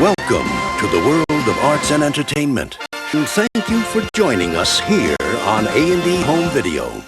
Welcome to the world of arts and entertainment. And thank you for joining us here on A&E Home Video.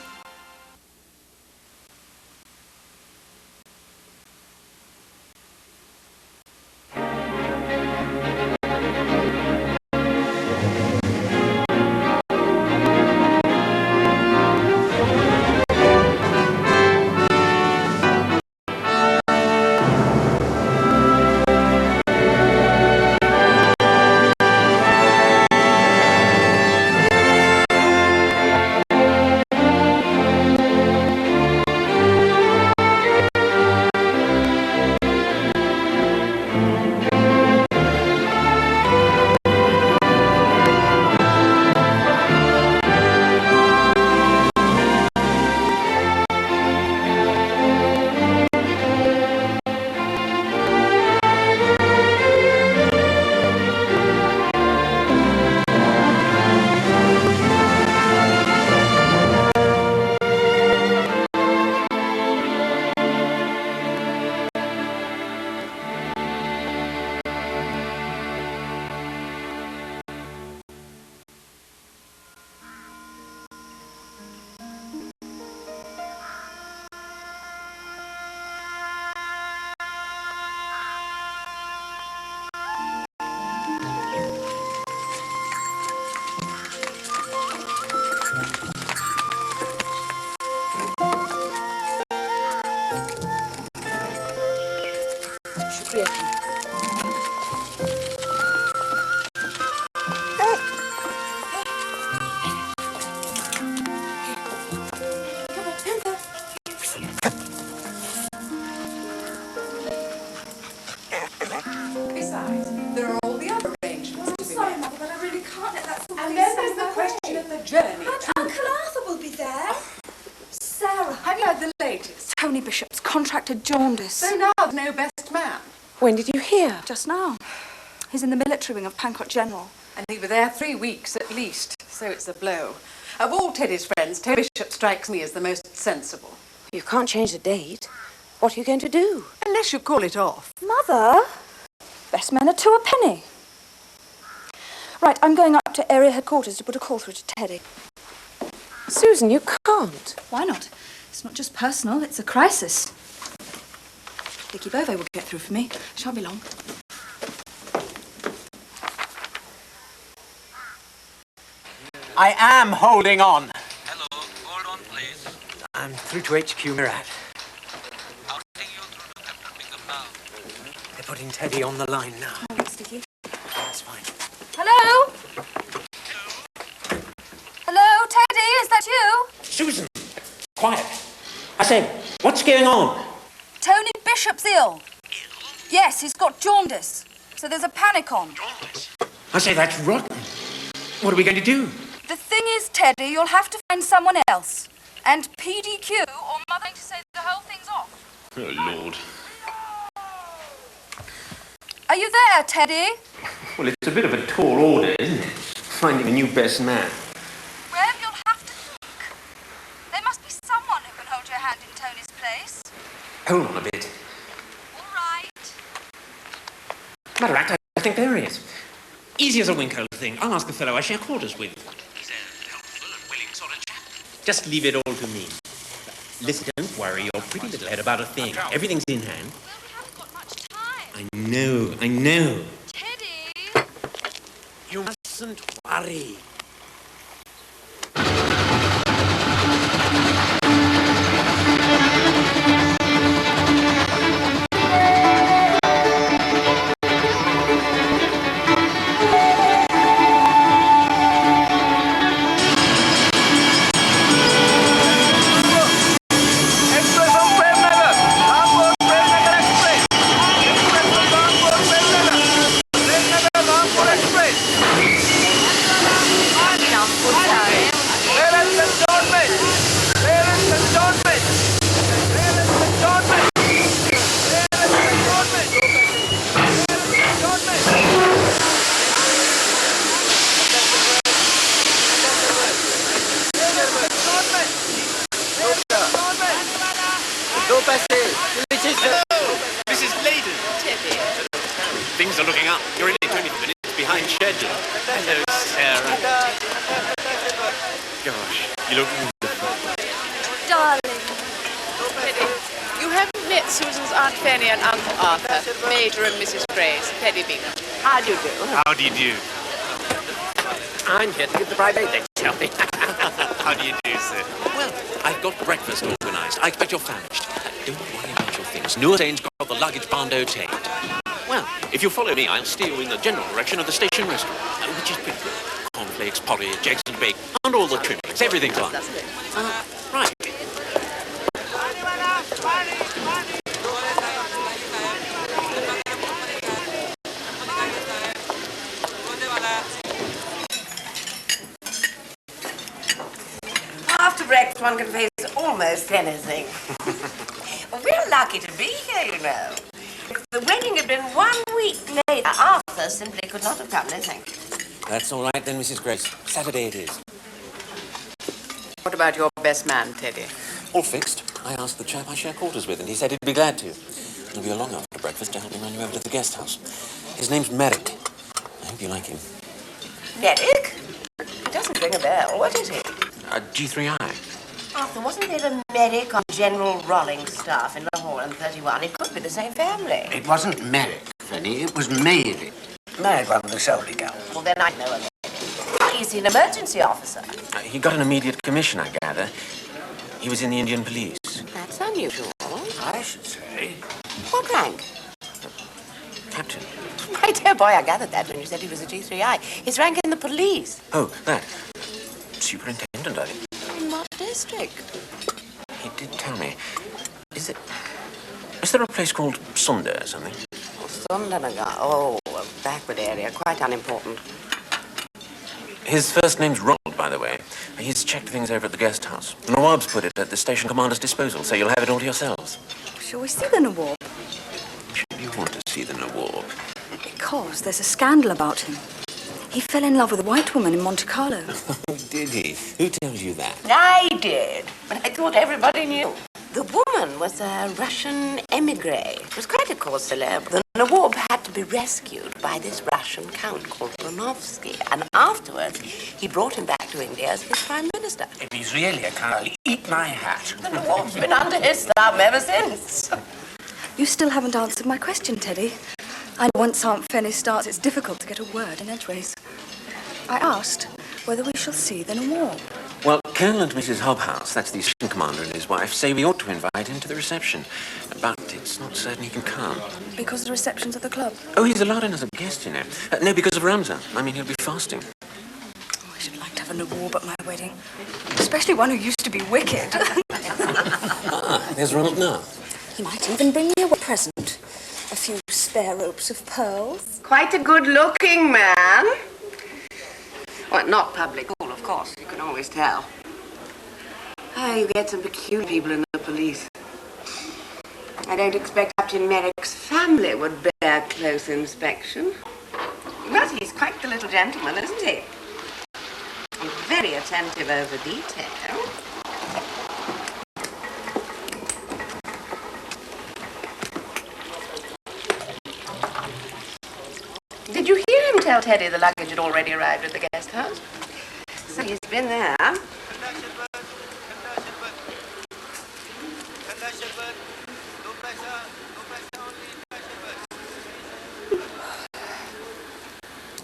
Besides, there are all the other arrangements to be Sorry, made. Mother, but I really can't let that sort of And thing then stand there's the my question way. of the journey. But Uncle Arthur will be there. Sarah. Have you heard the latest? Tony Bishop's contracted jaundice. So now there's no best man. When did you hear? Just now. He's in the military wing of Pancot General. And he was there 3 weeks at least, so it's a blow. Of all Teddy's friends, Teddy Bishop strikes me as the most sensible. You can't change the date. What are you going to do? Unless you call it off. Mother? Best men are 2 a penny. Right, I'm going up to area headquarters to put a call through to Teddy. Susan, you can't. Why not? It's not just personal, it's a crisis. Vicky Bove will get through for me. Shan't be long. I am holding on. Hello, hold on, please. I'm through to HQ Murat. I'll take you through to Captain Bingham now. They're putting Teddy on the line now. Oh, it's Vicky. That's fine. Hello? Hello, Teddy, is that you? Susan! Quiet. I say, what's going on? Tony Bishop's ill. Yes, he's got jaundice. So there's a panic on. I say, that's rotten. What are we going to do? The thing is, Teddy, you'll have to find someone else. And PDQ or Mother to say the whole thing's off. Oh, Lord. Are you there, Teddy? Well, it's a bit of a tall order, isn't it? Finding a new best man. Well, you'll have to think. There must be someone who can hold your hand in Tony's place. Hold on a bit. All right. Matter of fact, I think there is. Easy as a wink old thing. I'll ask the fellow I share quarters with. He's a helpful and willing sort of chap. Just leave it all to me. Listen, don't worry your pretty little head about a thing. Everything's in hand. Well, we haven't got much time. I know. Teddy! You mustn't worry. Mrs. Layden. Teddy. Things are looking up. You're only 20 minutes behind schedule. Hello, Sarah. Gosh, you look wonderful. Darling. You haven't met Susan's Aunt Fanny and Uncle Arthur, Major and Mrs. Grace, Teddy Bingham. How do you do? How do you do? I'm here to give the bride aid, tell me. How do you do, sir? Well, I've got breakfast organised. I expect you're famished. Don't worry about your things. Noordain's got the luggage bando tamed. Well, if you follow me, I'll steer you in the general direction of the station restaurant, which is pretty good. Cornflakes, porridge, eggs and bacon, and all the trimmings. Everything's on. Right. After breakfast, one can face almost anything. Well, we're lucky to be here, you know. If the wedding had been 1 week later, Arthur simply could not have come missing. That's all right then, Mrs. Grace. Saturday it is. What about your best man, Teddy? All fixed. I asked the chap I share quarters with, and he said he'd be glad to. He'll be along after breakfast to help me run you over to the guest house. His name's Merrick. I hope you like him. Merrick? It doesn't ring a bell. What is he? G3I. Arthur, wasn't there a Merrick on General Rolling's staff in Lahore in 31? It could be the same family. It wasn't Merrick, Fanny. It was Mary. Married one of the soldier girls. Well, then I know a Merrick. Is he an emergency officer? He got an immediate commission, I gather. He was in the Indian police. That's unusual. I should say. What rank? Captain. My dear boy, I gathered that when you said he was a G3I. His rank in the police. Oh, that. Superintendent, I think. In what district? He did tell me. Is there a place called Sunda or something? Sundanagar. Oh, a backward area. Quite unimportant. His first name's Ronald, by the way. He's checked things over at the guest house. Nawab's put it at the station commander's disposal, so you'll have it all to yourselves. Shall we see the Nawab? Should you want to see the Nawab? Because there's a scandal about him. He fell in love with a white woman in Monte Carlo. Did he? Who tells you that? I did, but I thought everybody knew. The woman was a Russian emigre. It was quite a cause célèbre. The Nawab had to be rescued by this Russian count called Bronovsky, and afterwards he brought him back to India as his prime minister. If he's really a colonel, eat my hat. The Nawab's been under his thumb ever since. You still haven't answered my question, Teddy. I know once Aunt Fanny starts, it's difficult to get a word in edgeways. I asked whether we shall see the Nawab. Well, Colonel and Mrs. Hobhouse, that's the station commander and his wife, say we ought to invite him to the reception. But it's not certain he can come. Because the reception's at the club. Oh, he's allowed in as a guest, you know. No, because of Ramzan. I mean, he'll be fasting. Oh, I should like to have a Nawab at my wedding. Especially one who used to be wicked. There's Ronald now. He might even bring me a present. A few spare ropes of pearls. Quite a good-looking man. Well, not public school, of course. You can always tell. Ah, you get some peculiar people in the police. I don't expect Captain Merrick's family would bear close inspection. But he's quite the little gentleman, isn't he? And very attentive over detail. Did you hear him tell Teddy the luggage had already arrived at the guest house? So he's been there.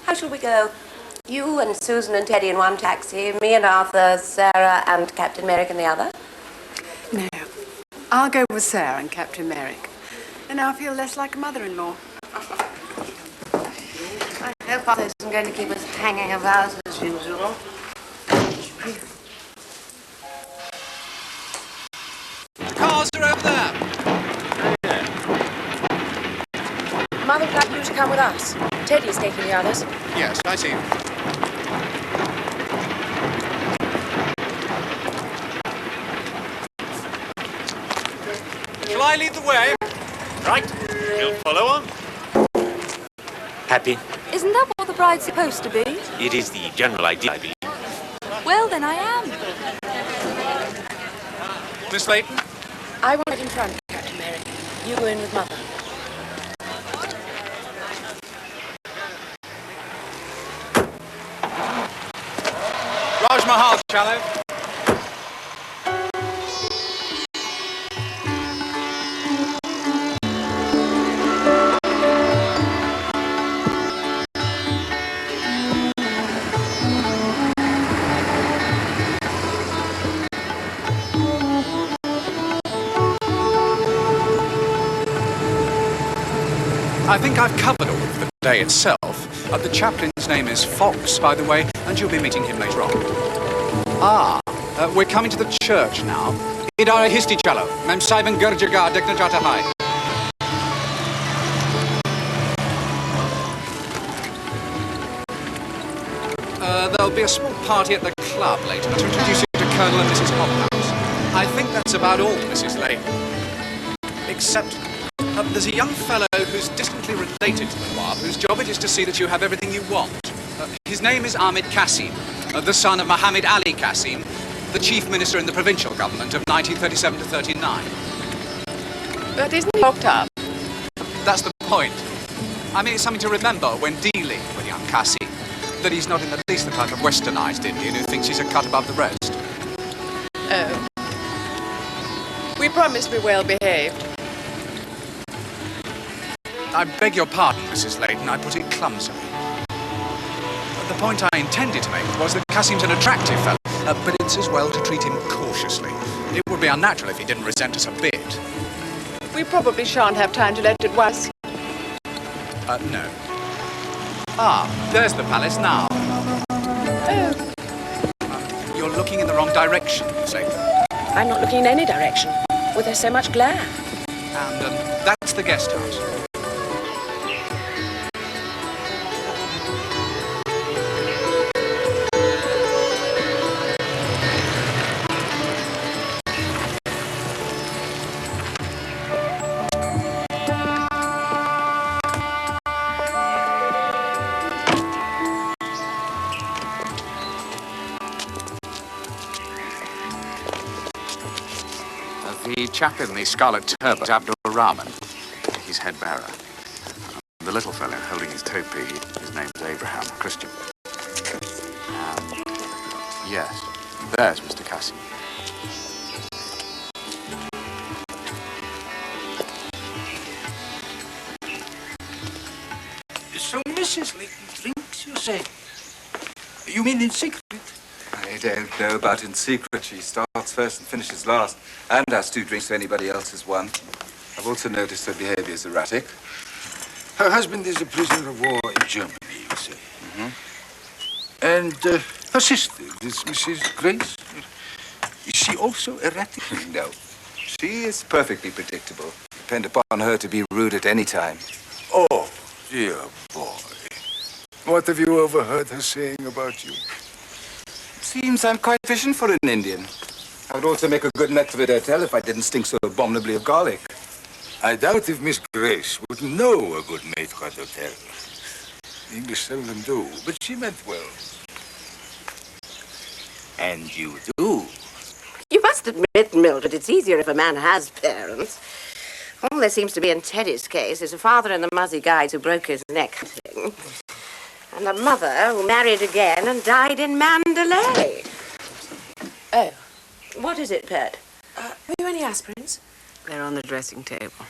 How shall we go? You and Susan and Teddy in one taxi, me and Arthur, Sarah and Captain Merrick in the other? No. I'll go with Sarah and Captain Merrick. Then I'll feel less like a mother-in-law. I hope Arthur isn't going to keep us hanging about as usual. The cars are over there. Mother would like you to come with us. Teddy's taking the others. Yes, I see. Shall I lead the way? Right. We'll follow on. Happy? Isn't that what the bride's supposed to be? It is the general idea, I believe. Well, then I am. Miss Layton? I want it in front, Captain Merrick. You go in with Mother. Mahal, Shallow. I think I've covered all of the day itself. The chaplain's name is Fox, by the way, and you'll be meeting him later on. We're coming to the church now. Idara Histi Chalo, Mem Saiban Gurjaga Deknajata Hai. There'll be a small party at the club later to introduce you to Colonel and Mrs. Hophouse. I think that's about all, Mrs. Lane. Except there's a young fellow who's distantly related to the Nawab, whose job it is to see that you have everything you want. His name is Ahmed Qasim, the son of Muhammad Ali Qasim, the chief minister in the provincial government of 1937 to 39. But isn't he locked up? That's the point. I mean, it's something to remember when dealing with young Qasim, that he's not in the least the type of westernized Indian who thinks he's a cut above the rest. Oh. We promised to be well behaved. I beg your pardon, Mrs. Layton, I put it clumsily. The point I intended to make was that Qasim's an attractive fellow, but it's as well to treat him cautiously. It would be unnatural if he didn't resent us a bit. We probably shan't have time to let it was. No. There's the palace now. Oh. You're looking in the wrong direction, Miss Layton. I'm not looking in any direction. Well, there's so much glare. And that's the guest house. The chap in the scarlet turban is Abdul Rahman. He's head bearer. The little fellow holding his topi, his name's Abraham, Christian. Yes, there's Mr. Qasim. So Mrs. Layton drinks, you say? You mean in secret? I don't know about in secret. She starts first and finishes last, and has 2 drinks to anybody else's one. I've also noticed her behavior is erratic. Her husband is a prisoner of war in Germany, you say? Mm-hmm. And her sister, this Mrs. Grace, is she also erratic? No. She is perfectly predictable. Depend upon her to be rude at any time. Oh, dear boy. What have you overheard her saying about you? Seems I'm quite efficient for an Indian. I would also make a good net for hotel if I didn't stink so abominably of garlic. I doubt if Miss Grace would know a good maître d'hôtel. The English seldom do, but she meant well. And you do. You must admit, Mildred, it's easier if a man has parents. All there seems to be in Teddy's case is a father in the Muzzy Guides who broke his neck hunting, and a mother who married again and died in Mandalay. Oh. What is it, Pet? Have you any aspirins? They're on the dressing table.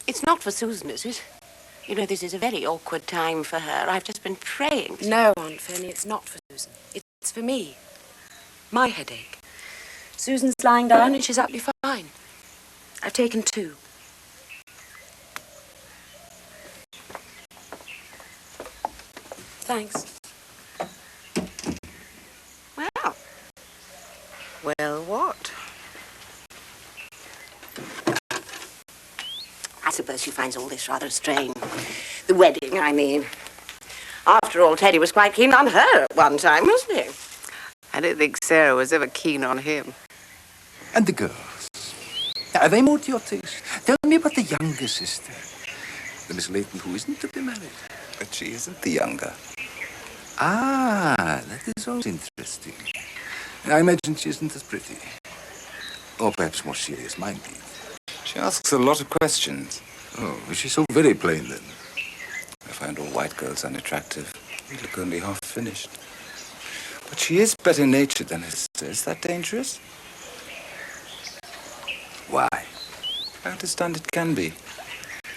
It's not for Susan, is it? You know, this is a very awkward time for her. I've just been praying. No, Aunt Fanny, it's not for Susan. It's for me. My headache. Susan's lying down and she's absolutely fine. I've taken 2. Thanks. Well, what? I suppose she finds all this rather strange. The wedding, I mean. After all, Teddy was quite keen on her at one time, wasn't he? I don't think Sarah was ever keen on him. And the girls? Are they more to your taste? Tell me about the younger sister. The Miss Layton who isn't to be married. But she isn't the younger. Ah, that is also interesting. I imagine she isn't as pretty. Or perhaps more serious-minded. She asks a lot of questions. Oh, is she so very plain then? I find all white girls unattractive. They look only half finished. But she is better natured than her sister. Is that dangerous? Why? I understand it can be.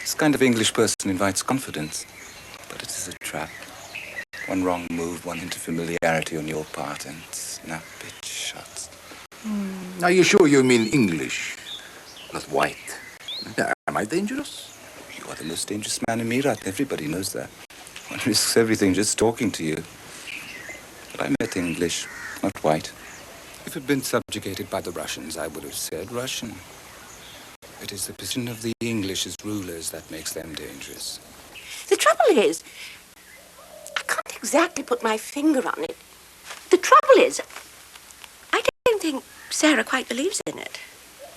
This kind of English person invites confidence. But it is a trap. One wrong move, one hint of familiarity on your part, and snap, it shuts. Are you sure you mean English, not white? Am I dangerous? You are the most dangerous man in Mirat. Everybody knows that. One risks everything just talking to you. But I meant English, not white. If it had been subjugated by the Russians, I would have said Russian. It is the position of the English as rulers that makes them dangerous. The trouble is, I can't exactly put my finger on it. The trouble is, I don't think Sarah quite believes in it.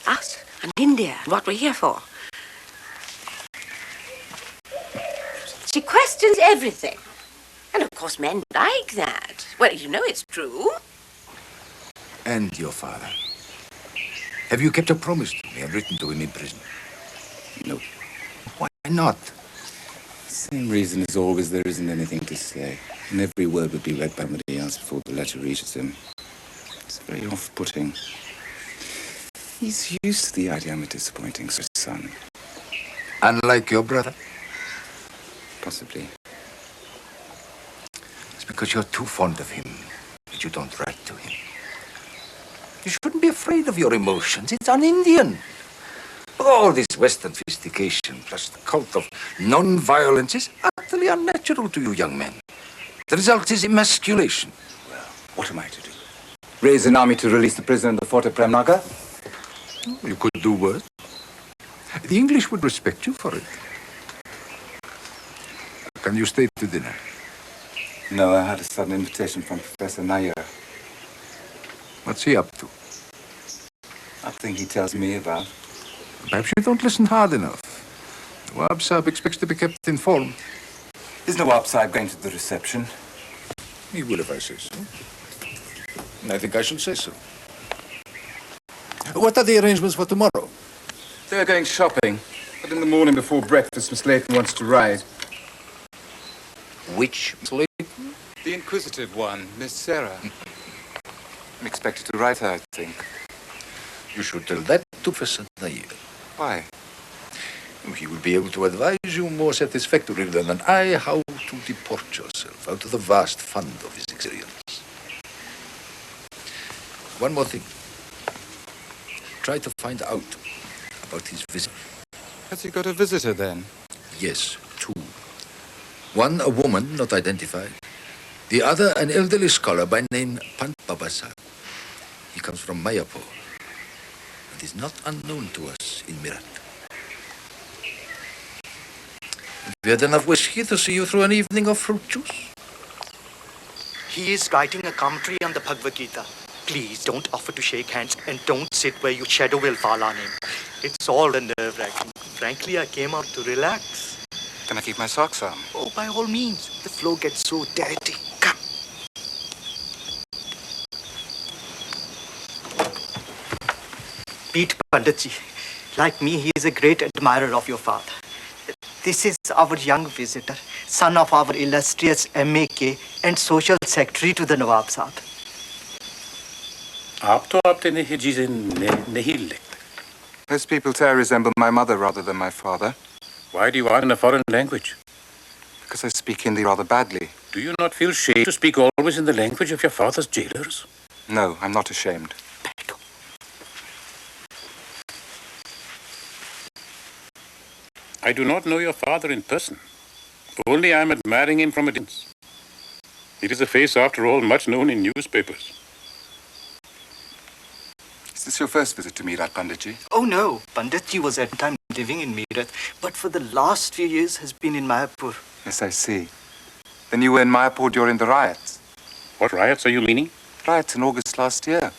Us and India, what we're here for. She questions everything. And of course men like that. Well, you know it's true. And your father? Have you kept a promise to me and written to him in prison? No. Why not? Same reason as always, there isn't anything to say. And every word would be read by somebody else before the letter reaches him. It's very off-putting. He's used to the idea I'm a disappointing son. Unlike your brother? Possibly. It's because you're too fond of him that you don't write to him. You shouldn't be afraid of your emotions. It's un-Indian. All this Western sophistication, plus the cult of non-violence, is utterly unnatural to you young men. The result is emasculation. Well, what am I to do? Raise an army to release the prisoner in the fort at Premnagar? You could do worse. The English would respect you for it. Can you stay to dinner? No, I had a sudden invitation from Professor Nair. What's he up to? Nothing he tells me about. Perhaps you don't listen hard enough. Nawab Sahib expects to be kept informed. Is Nawab Sahib going to the reception? He will if I say so. And I think I shall say so. What are the arrangements for tomorrow? They're going shopping. But in the morning before breakfast, Miss Layton wants to ride. Which Miss Layton? The inquisitive one, Miss Sarah. I'm expected to write her, I think. You should tell that to Professor Nair. Why? He will be able to advise you more satisfactorily than I how to deport yourself out of the vast fund of his experience. One more thing. Try to find out about his visit. Has he got a visitor then? Yes, two. One, a woman not identified. The other, an elderly scholar by name Pant Babasar. He comes from Mayapur and is not unknown to us in Mirat. Have you had enough whiskey to see you through an evening of fruit juice? He is writing a commentary on the Bhagavad Gita. Please don't offer to shake hands and don't sit where your shadow will fall on him. It's all nerve-wracking. Frankly, I came out to relax. Can I keep my socks on? Oh, by all means. The floor gets so dirty. Come. Meet Panditji. Like me, he is a great admirer of your father. This is our young visitor, son of our illustrious MAK and social secretary to the Nawab Sahib. आप तो अपने हिजी से नहीं लिखते. Most people say I resemble my mother rather than my father. Why do you write in a foreign language? Because I speak Hindi rather badly. Do you not feel shame to speak always in the language of your father's jailers? No, I'm not ashamed. I do not know your father in person. Only I am admiring him from a distance. It is a face, after all, much known in newspapers. Is this your first visit to Mirat, Panditji? Oh no, Panditji was at the time living in Meerut, but for the last few years has been in Mayapur. Yes, I see. Then you were in Mayapur during the riots? What riots are you meaning? Riots in August last year.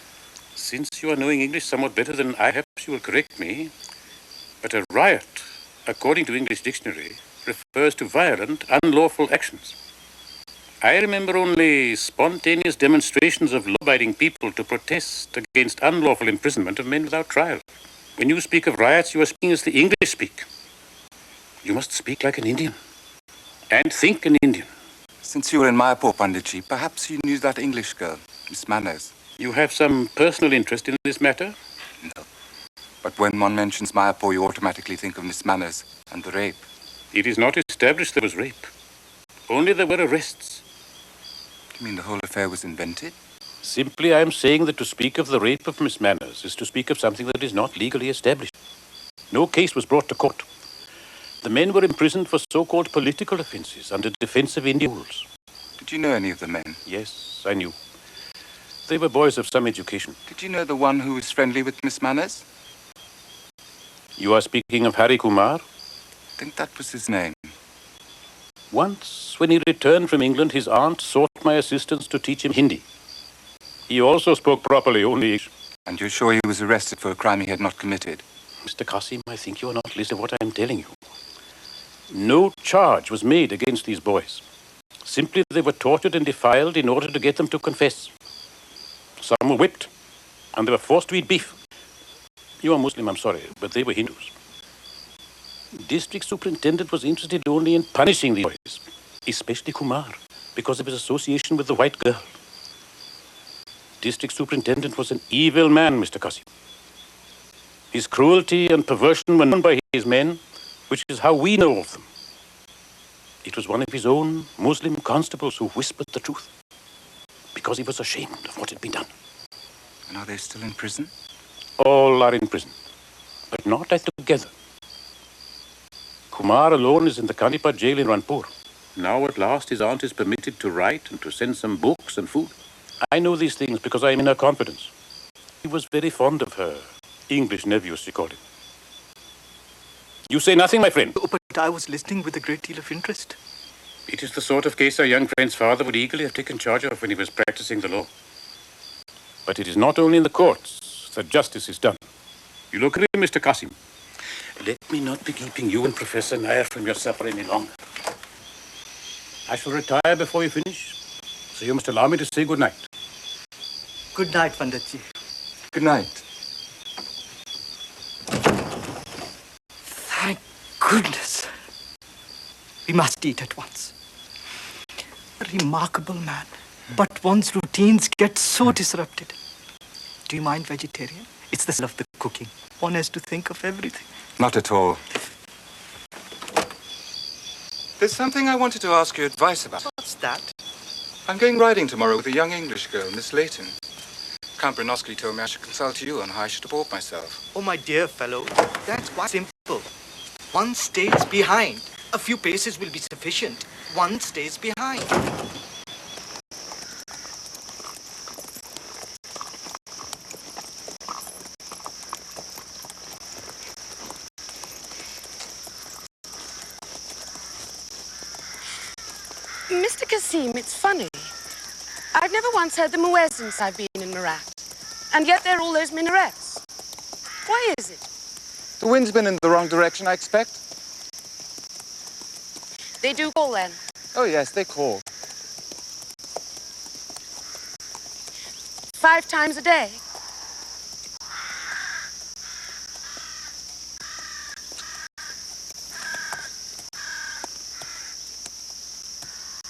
Since you are knowing English somewhat better than I, perhaps you will correct me. But a riot, according to English dictionary, refers to violent, unlawful actions. I remember only spontaneous demonstrations of law-abiding people to protest against unlawful imprisonment of men without trial. When you speak of riots, you are speaking as the English speak. You must speak like an Indian. and think an Indian. Since you were in Mayapur, Panditji, perhaps you knew that English girl, Miss Manners. You have some personal interest in this matter? No. But when one mentions Mayapur, you automatically think of Miss Manners and the rape. It is not established there was rape. Only there were arrests. You mean the whole affair was invented? Simply, I am saying that to speak of the rape of Miss Manners is to speak of something that is not legally established. No case was brought to court. The men were imprisoned for so-called political offences under defence of Indian rules. Did you know any of the men? Yes, I knew. They were boys of some education. Did you know the one who was friendly with Miss Manners? You are speaking of Hari Kumar? I think that was his name. Once, when he returned from England, his aunt sought my assistance to teach him Hindi. He also spoke properly only English. And you're sure he was arrested for a crime he had not committed? Mr. Qasim, I think you are not listening to what I am telling you. No charge was made against these boys. Simply they were tortured and defiled in order to get them to confess. Some were whipped, and they were forced to eat beef. You are Muslim, I'm sorry, but they were Hindus. District Superintendent was interested only in punishing these boys, especially Kumar, because of his association with the white girl. District Superintendent was an evil man, Mr. Qasim. His cruelty and perversion were known by his men, which is how we know of them. It was one of his own Muslim constables who whispered the truth, because he was ashamed of what had been done. And are they still in prison? All are in prison, but not together. Kumar alone is in the Kanipat jail in Ranpur. Now at last his aunt is permitted to write and to send some books and food. I know these things because I am in her confidence. He was very fond of her English nephew, as she called him. You say nothing, my friend. Oh, but I was listening with a great deal of interest. It is the sort of case our young friend's father would eagerly have taken charge of when he was practicing the law. But it is not only in the courts that justice is done. You look at him, Mr. Qasim. Let me not be keeping you and Professor Nair from your supper any longer. I shall retire before you finish, so you must allow me to say good night. Good night, Panditji. Good night. Thank goodness. We must eat at once. A remarkable man. But one's routines get so disrupted. Do you mind vegetarian? It's the smell of the cooking. One has to think of everything. Not at all. There's something I wanted to ask your advice about. What's that? I'm going riding tomorrow with a young English girl, Miss Layton. Count Brinoski told me I should consult you on how I should report myself. Oh, my dear fellow, that's quite simple. One stays behind. A few paces will be sufficient. One stays behind. Mr. Qasim, it's funny. I've never once heard the muezzin since I've been in Marat. And yet there are all those minarets. Why is it? The wind's been in the wrong direction, I expect. They do call then. Oh, yes, they call. 5 times a day.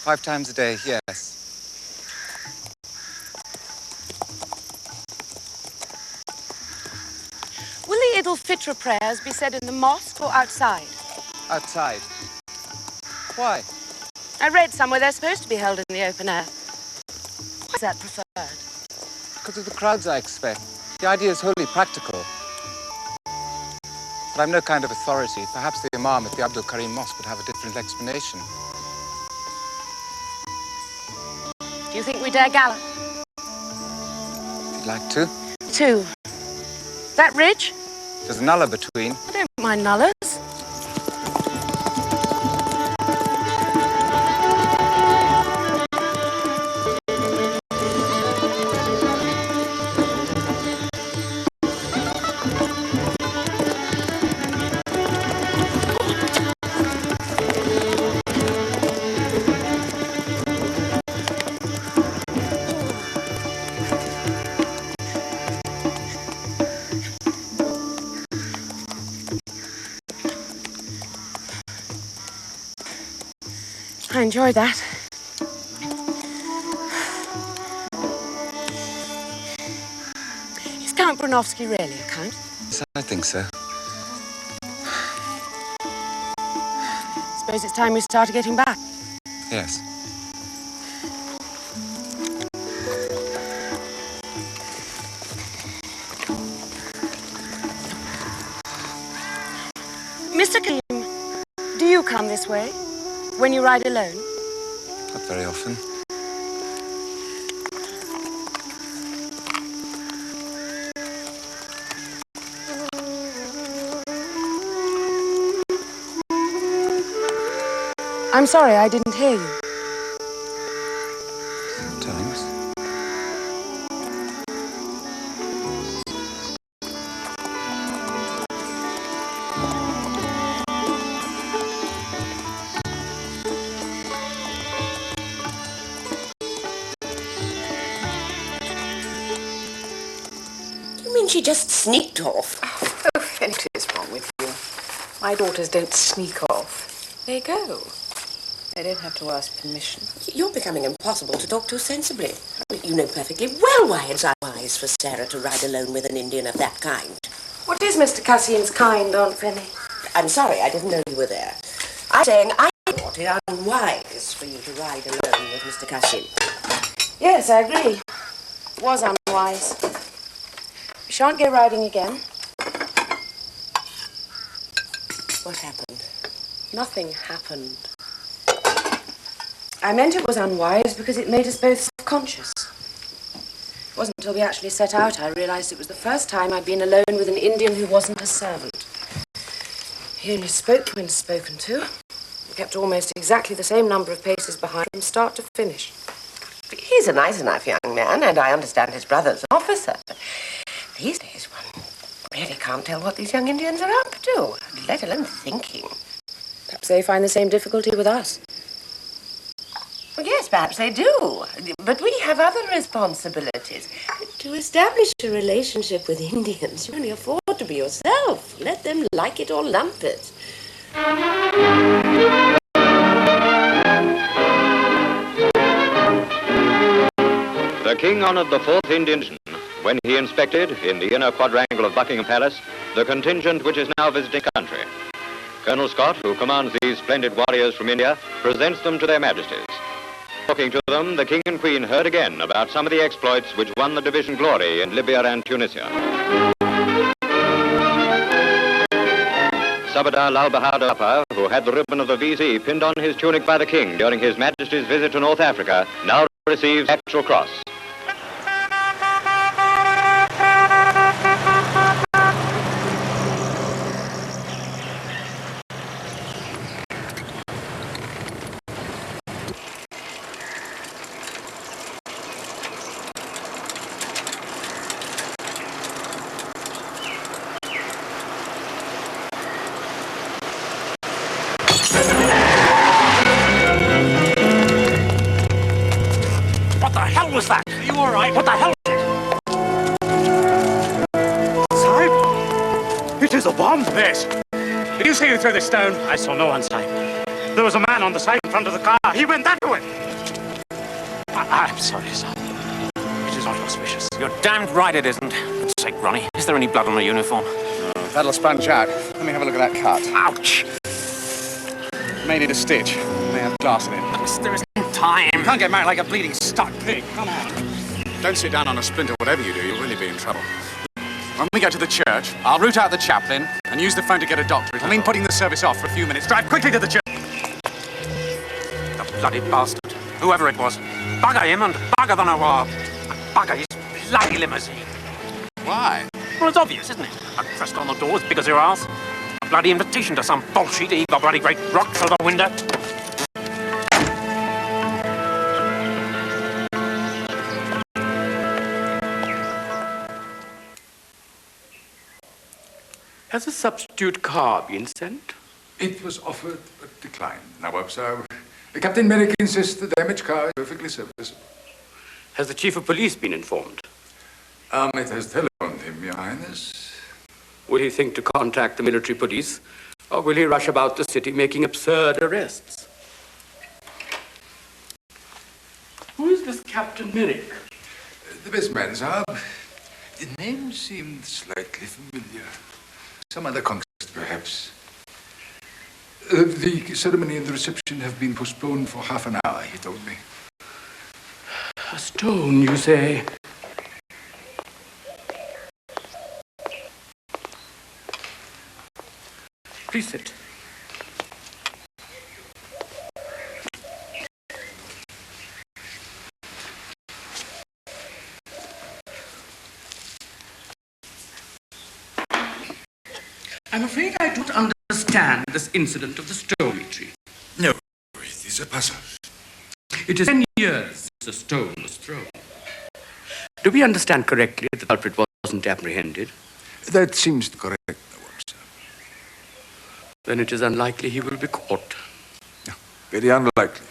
Five times a day, yes. Will the Idul Fitr prayers be said in the mosque or outside? Outside. Why? I read somewhere they're supposed to be held in the open air. Why is that preferred? Because of the crowds, I expect. The idea is wholly practical. But I'm no kind of authority. Perhaps the Imam at the Abdul Karim Mosque would have a different explanation. Do you think we dare gallop? If you'd like to. 2. That ridge? There's a nullah between. I don't mind nullahs. enjoyed that. Is Count Bronowski really a count? Yes, I think so. Suppose it's time we started getting back. Yes. Mr. Kim, do you come this way when you ride alone? Not very often. I'm sorry, I didn't hear you. Sometimes. You mean she just sneaked off? Oh, Fanny, what is wrong with you? My daughters don't sneak off. They go. They don't have to ask permission. You're becoming impossible to talk to sensibly. You know perfectly well why it's unwise for Sarah to ride alone with an Indian of that kind. What is Mr. Cassim's kind, Aunt Fanny? I'm sorry, I didn't know you were there. I'm saying I thought it unwise for you to ride alone with Mr. Cassim. Yes, I agree. It was unwise. We shan't go riding again. What happened? Nothing happened. I meant it was unwise because it made us both self-conscious. It wasn't until we actually set out I realized it was the first time I'd been alone with an Indian who wasn't a servant. He only spoke when spoken to. He kept almost exactly the same number of paces behind from start to finish. He's a nice enough young man, and I understand his brother's an officer. But these days, one really can't tell what these young Indians are up to, let alone thinking. Perhaps they find the same difficulty with us. Well, yes, perhaps they do. But we have other responsibilities. To establish a relationship with Indians, you only afford to be yourself. Let them like it or lump it. The King honoured the 4th Indian Division when he inspected, in the inner quadrangle of Buckingham Palace, the contingent which is now visiting the country. Colonel Scott, who commands these splendid warriors from India, presents them to their Majesties. Talking to them, the King and Queen heard again about some of the exploits which won the division glory in Libya and Tunisia. Subadar Lal Bahadur Thapa, who had the ribbon of the VZ pinned on his tunic by the King during his Majesty's visit to North Africa, now receives actual cross. What was that? Are you all right? What the hell was it? Sahib, it is a bomb. Yes. Did you see who threw the stone? I saw no one, Sahib. There was a man on the side in front of the car. He went that way. I'm sorry, Sahib. It is not auspicious. You're damned right it isn't. For God's sake, Ronnie, is there any blood on the uniform? That'll sponge out. Let me have a look at that cut. Ouch! May need a stitch. May have glass in it. There isn't time. You can't get married like a bleeding stuck pig. Come on. Don't sit down on a splinter, whatever you do. You'll really be in trouble. When we get to the church, I'll root out the chaplain and use the phone to get a doctor. It'll mean putting the service off for a few minutes. Drive quickly to the church. The bloody bastard. Whoever it was. Bugger him and bugger the Nawab. Bugger his bloody limousine. Why? Well, it's obvious, isn't it? A crest on the door as big as your ass. A bloody invitation to some bullshit to heave a bloody great rock through the window. Has a substitute car been sent? It was offered but declined, Nawab Sahib. Captain Merrick insists the damaged car is perfectly serviceable. Has the Chief of Police been informed? It has telephoned him, Your Highness. Will he think to contact the military police? Or will he rush about the city making absurd arrests? Captain Merrick. The best man, Saab. The name seemed slightly familiar. Some other conquest, perhaps. The ceremony and the reception have been postponed for half an hour, he told me. A stone, you say? Please sit. I'm afraid I don't understand this incident of the stone tree. No, it is a puzzle. It is 10 years since the stone was thrown. Do we understand correctly that the culprit wasn't apprehended? That seems correct, Nawab, sir. Then it is unlikely he will be caught. Very unlikely.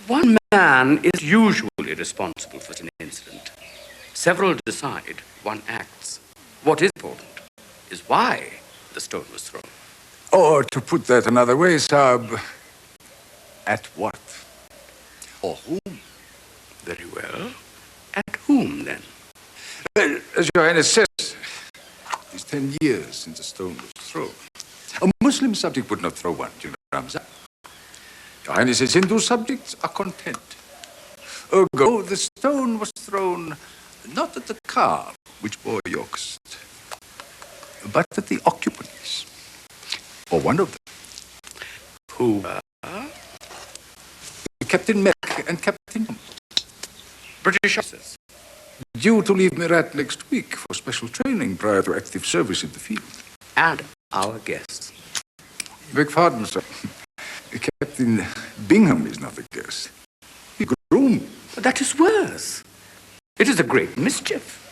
One man is usually responsible for an incident. Several decide, one acts. What is important is why the stone was thrown. Or to put that another way, Saab, at what? Or whom? Very well. At whom, then? Well, as Your Highness says, it is 10 years since the stone was thrown. A Muslim subject would not throw one during Ramzan. Your Highness's Hindu subjects are content. Ergo, the stone was thrown not at the car which bore your cost, but at the occupants, or one of them. Who? Captain Merrick and Captain British officers. Due to leave Meerut next week for special training prior to active service in the field. And our guests. Beg pardon, sir. Captain Bingham is not a guest. He groom. That is worse. It is a great mischief.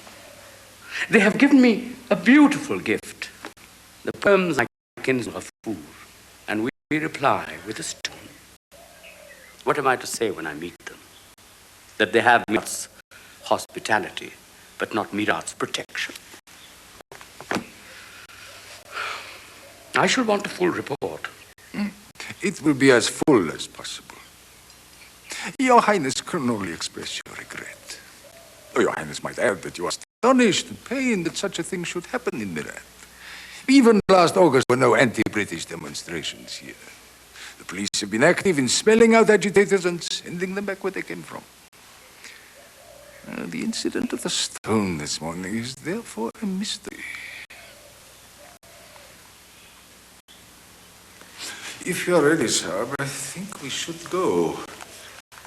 They have given me a beautiful gift. The poems I kinsman of food, and we reply with a stone. What am I to say when I meet them? That they have Meerut's hospitality, but not Meerut's protection. I shall want a full report. It will be as full as possible. Your Highness can only express your regret. Or Your Highness might add that you are astonished and pained that such a thing should happen in Meerut. Even last August there were no anti-British demonstrations here. The police have been active in smelling out agitators and sending them back where they came from. The incident of the stone this morning is therefore a mystery. If you're ready, sir, I think we should go.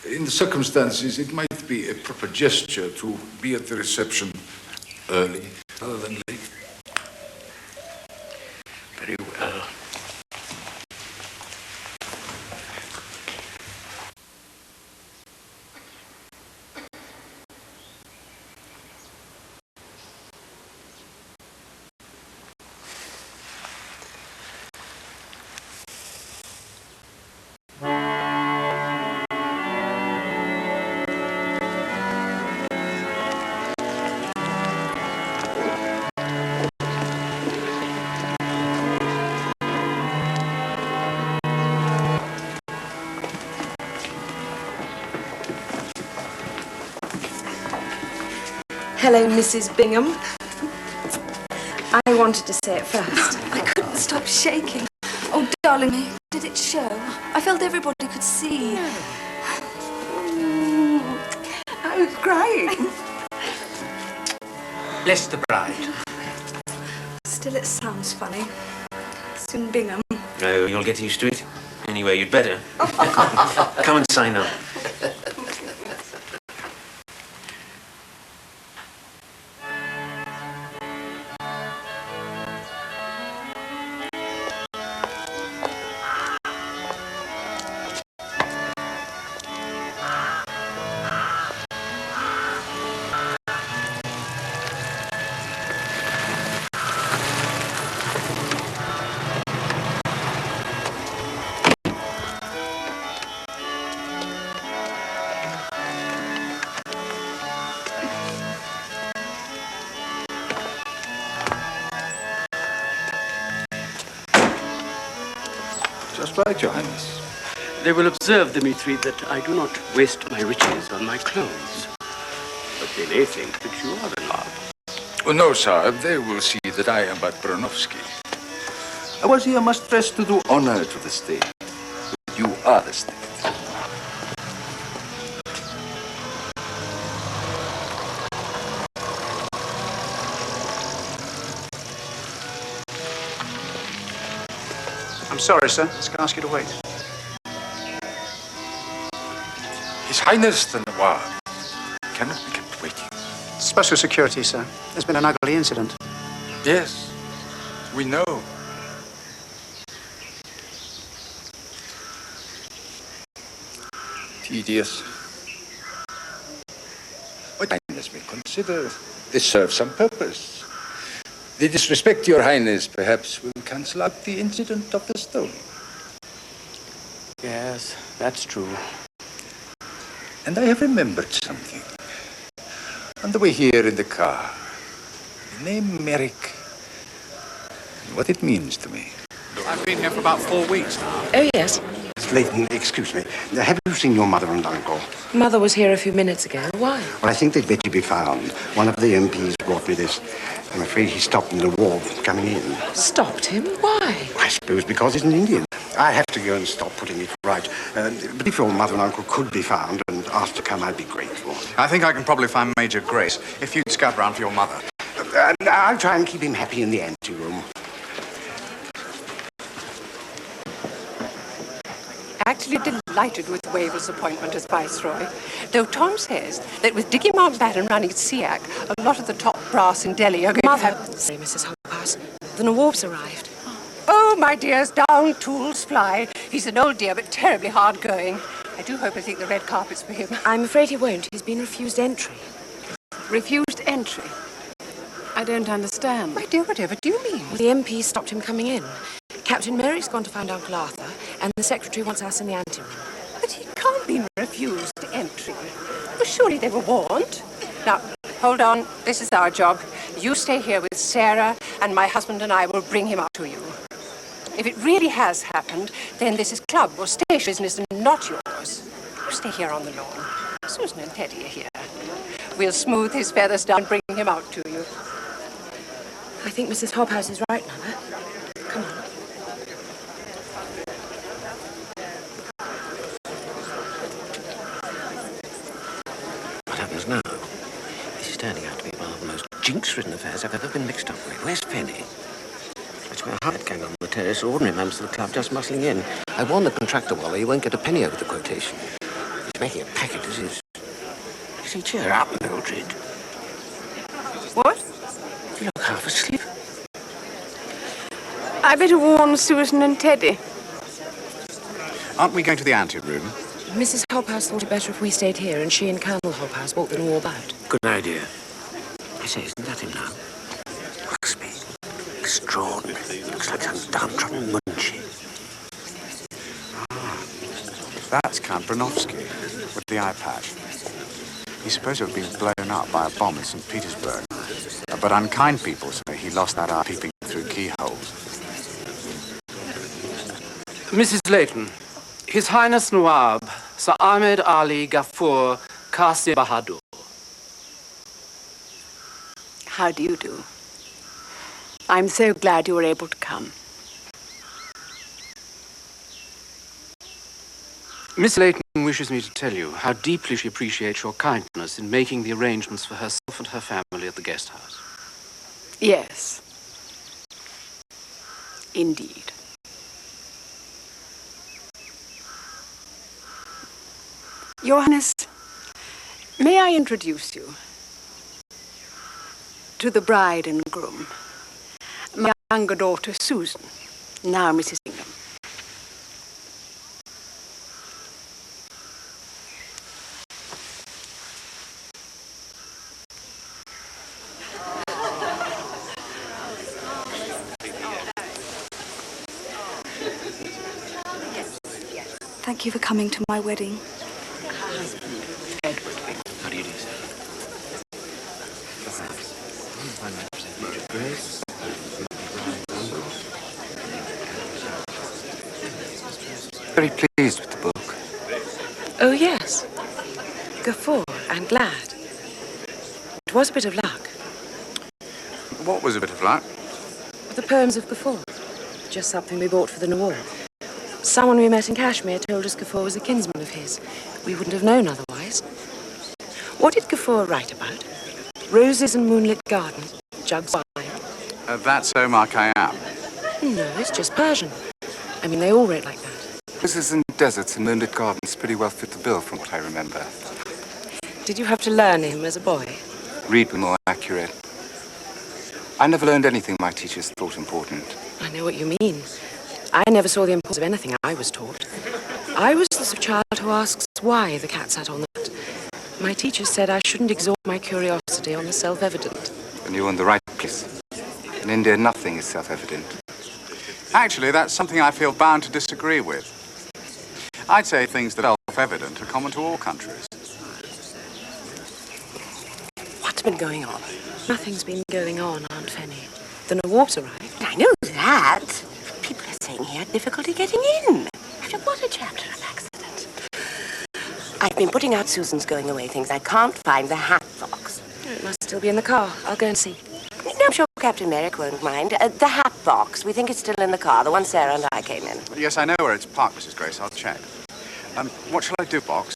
In the circumstances, it might be a proper gesture to be at the reception early rather than late. Very well. Hello, Mrs. Bingham. I wanted to say it first. I couldn't stop shaking. Oh, darling me, did it show? I felt everybody could see. I was crying. Bless the bride. Still, it sounds funny. Soon Bingham. Oh, you'll get used to it. Anyway, you'd better. Come and sign up. Just right, Your Highness. They will observe, Dmitri, that I do not waste my riches on my clothes. But they may think that you are the Nawab. Oh, no, sir. They will see that I am but Bronovsky. I was here must dress to do honor to the state. But you are the state. I'm sorry, sir. I can ask you to wait. His Highness the Nawab cannot be kept waiting. Special security, sir. There's been an ugly incident. Yes, we know. Tedious. What Highness may consider this serves some purpose. The disrespect to your Highness perhaps will cancel out the incident of the stone. Yes, that's true. And I have remembered something. On the way here in the car, the name Merrick, and what it means to me. I've been here for about 4 weeks now. Oh, yes. Leighton, excuse me. Have you seen your mother and uncle? Mother was here a few minutes ago. Why? Well, I think they'd better be found. One of the MPs brought me this. I'm afraid he stopped in the ward coming in. Stopped him? Why? I suppose because he's an Indian. I have to go and stop putting it right. But if your mother and uncle could be found and asked to come, I'd be grateful. I think I can probably find Major Grace if you'd scout around for your mother. I'll try and keep him happy in the anteroom. Actually delighted with Wavell's appointment as Viceroy, though Tom says that with Dickie Mountbatten running SEAC, a lot of the top brass in Delhi are going to have... Sorry, Mrs. Hophouse. The Nawab's arrived. Oh, my dears, down tools fly. He's an old dear, but terribly hard-going. I do hope he'll think the red carpet's for him. I'm afraid he won't. He's been refused entry. Refused entry? I don't understand. My dear, whatever do you mean? Well, the MP stopped him coming in. Captain Merrick's gone to find Uncle Arthur, and the secretary wants us in the anteroom. But he can't be refused entry. Well, surely they were warned. Now, hold on. This is our job. You stay here with Sarah, and my husband and I will bring him up to you. If it really has happened, then this is club or station business and not yours. You stay here on the lawn. Susan and Teddy are here. We'll smooth his feathers down and bring him out to you. I think Mrs. Hobhouse is right, Mother. Come on. What happens now? This is turning out to be one of the most jinx-ridden affairs I've ever been mixed up with. Where's Penny? I swear a hired gang on the terrace, ordinary members of the club just muscling in. I warned the contractor, Wally, he won't get a penny over the quotation. He's making a packet as is. You say, cheer up, Mildred. What? You look half asleep. I better warn Susan and Teddy. Aren't we going to the anteroom? Mrs. Hobhouse thought it better if we stayed here and she and Colonel Hobhouse walked the Nawab out. Good idea. I say, isn't that him now? Ruxby. Extraordinary. Looks like some downtrodden munchie. That's Count Bronovsky with the eye patch. He's supposed to have been blown up by a bomb in St. Petersburg. But unkind people say he lost that eye peeping through keyholes. Mrs. Leighton, His Highness Nawab, Sir Ahmed Ali Ghaffur Qasir Bahadur. How do you do? I'm so glad you were able to come. Miss Leighton wishes me to tell you how deeply she appreciates your kindness in making the arrangements for herself and her family at the guest house. Yes. Indeed. Your Highness, may I introduce you to the bride and groom, my younger daughter, Susan, now Mrs. Bingham. Thank you for coming to my wedding. How do you do, sir? Major Grace. very pleased with the book. Oh, yes. Gafur, I'm glad. It was a bit of luck. What was a bit of luck? The poems of Gafur. Just something we bought for the Nawab. Someone we met in Kashmir told us Gafur was a kinsman of his. We wouldn't have known otherwise. What did Gafur write about? Roses and moonlit gardens, jugs of wine. That's Omar Khayyam. No, it's just Persian. I mean, they all wrote like that. Roses and deserts and moonlit gardens pretty well fit the bill from what I remember. Did you have to learn him as a boy? Read were more accurate. I never learned anything my teachers thought important. I know what you mean. I never saw the importance of anything I was taught. I was the sort of child who asks why the cat sat on that. My teacher said I shouldn't exhaust my curiosity on the self-evident. And you're in the right place. In India, nothing is self-evident. Actually, that's something I feel bound to disagree with. I'd say things that are self-evident are common to all countries. What's been going on? Nothing's been going on, Aunt Fanny. The Nawab's arrived. I know that. People are saying he had difficulty getting in. After what a chapter of accident. I've been putting out Susan's going away things. I can't find the hat box. It must still be in the car. I'll go and see. No, I'm sure Captain Merrick won't mind. The hat box. We think it's still in the car, the one Sarah and I came in. Yes, I know where it's parked, Mrs. Grace. I'll check. What shall I do, Box?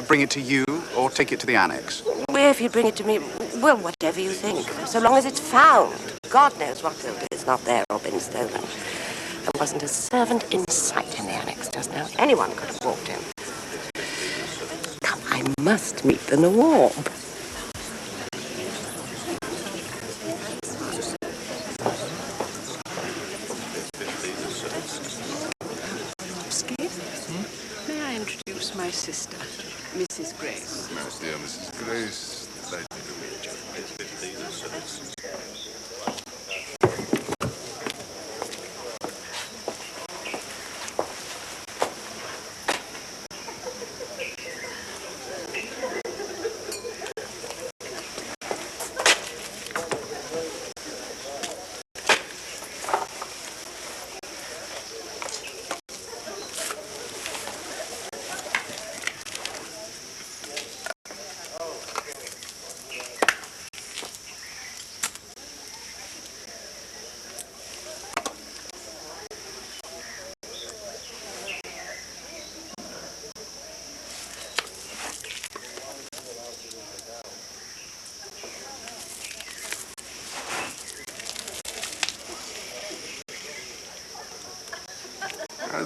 Bring it to you or take it to the annex? Well, if you bring it to me, well, whatever you think. So long as it's found. God knows what will be. It's not there or been stolen. There wasn't a servant in sight in the annex just now. Anyone could have walked in. Come, I must meet the Nawab. May I introduce my sister, Mrs. Grace? Most dear Mrs. Grace, delighted to meet you.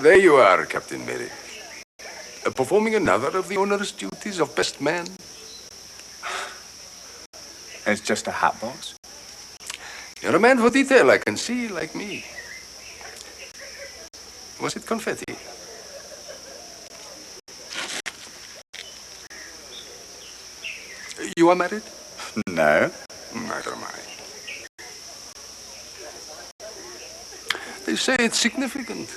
There you are, Captain Merrick. Performing another of the onerous duties of best man. It's just a hat box. You're a man for detail, I can see, like me. Was it confetti? You are married? No. Neither am I. They say it's significant.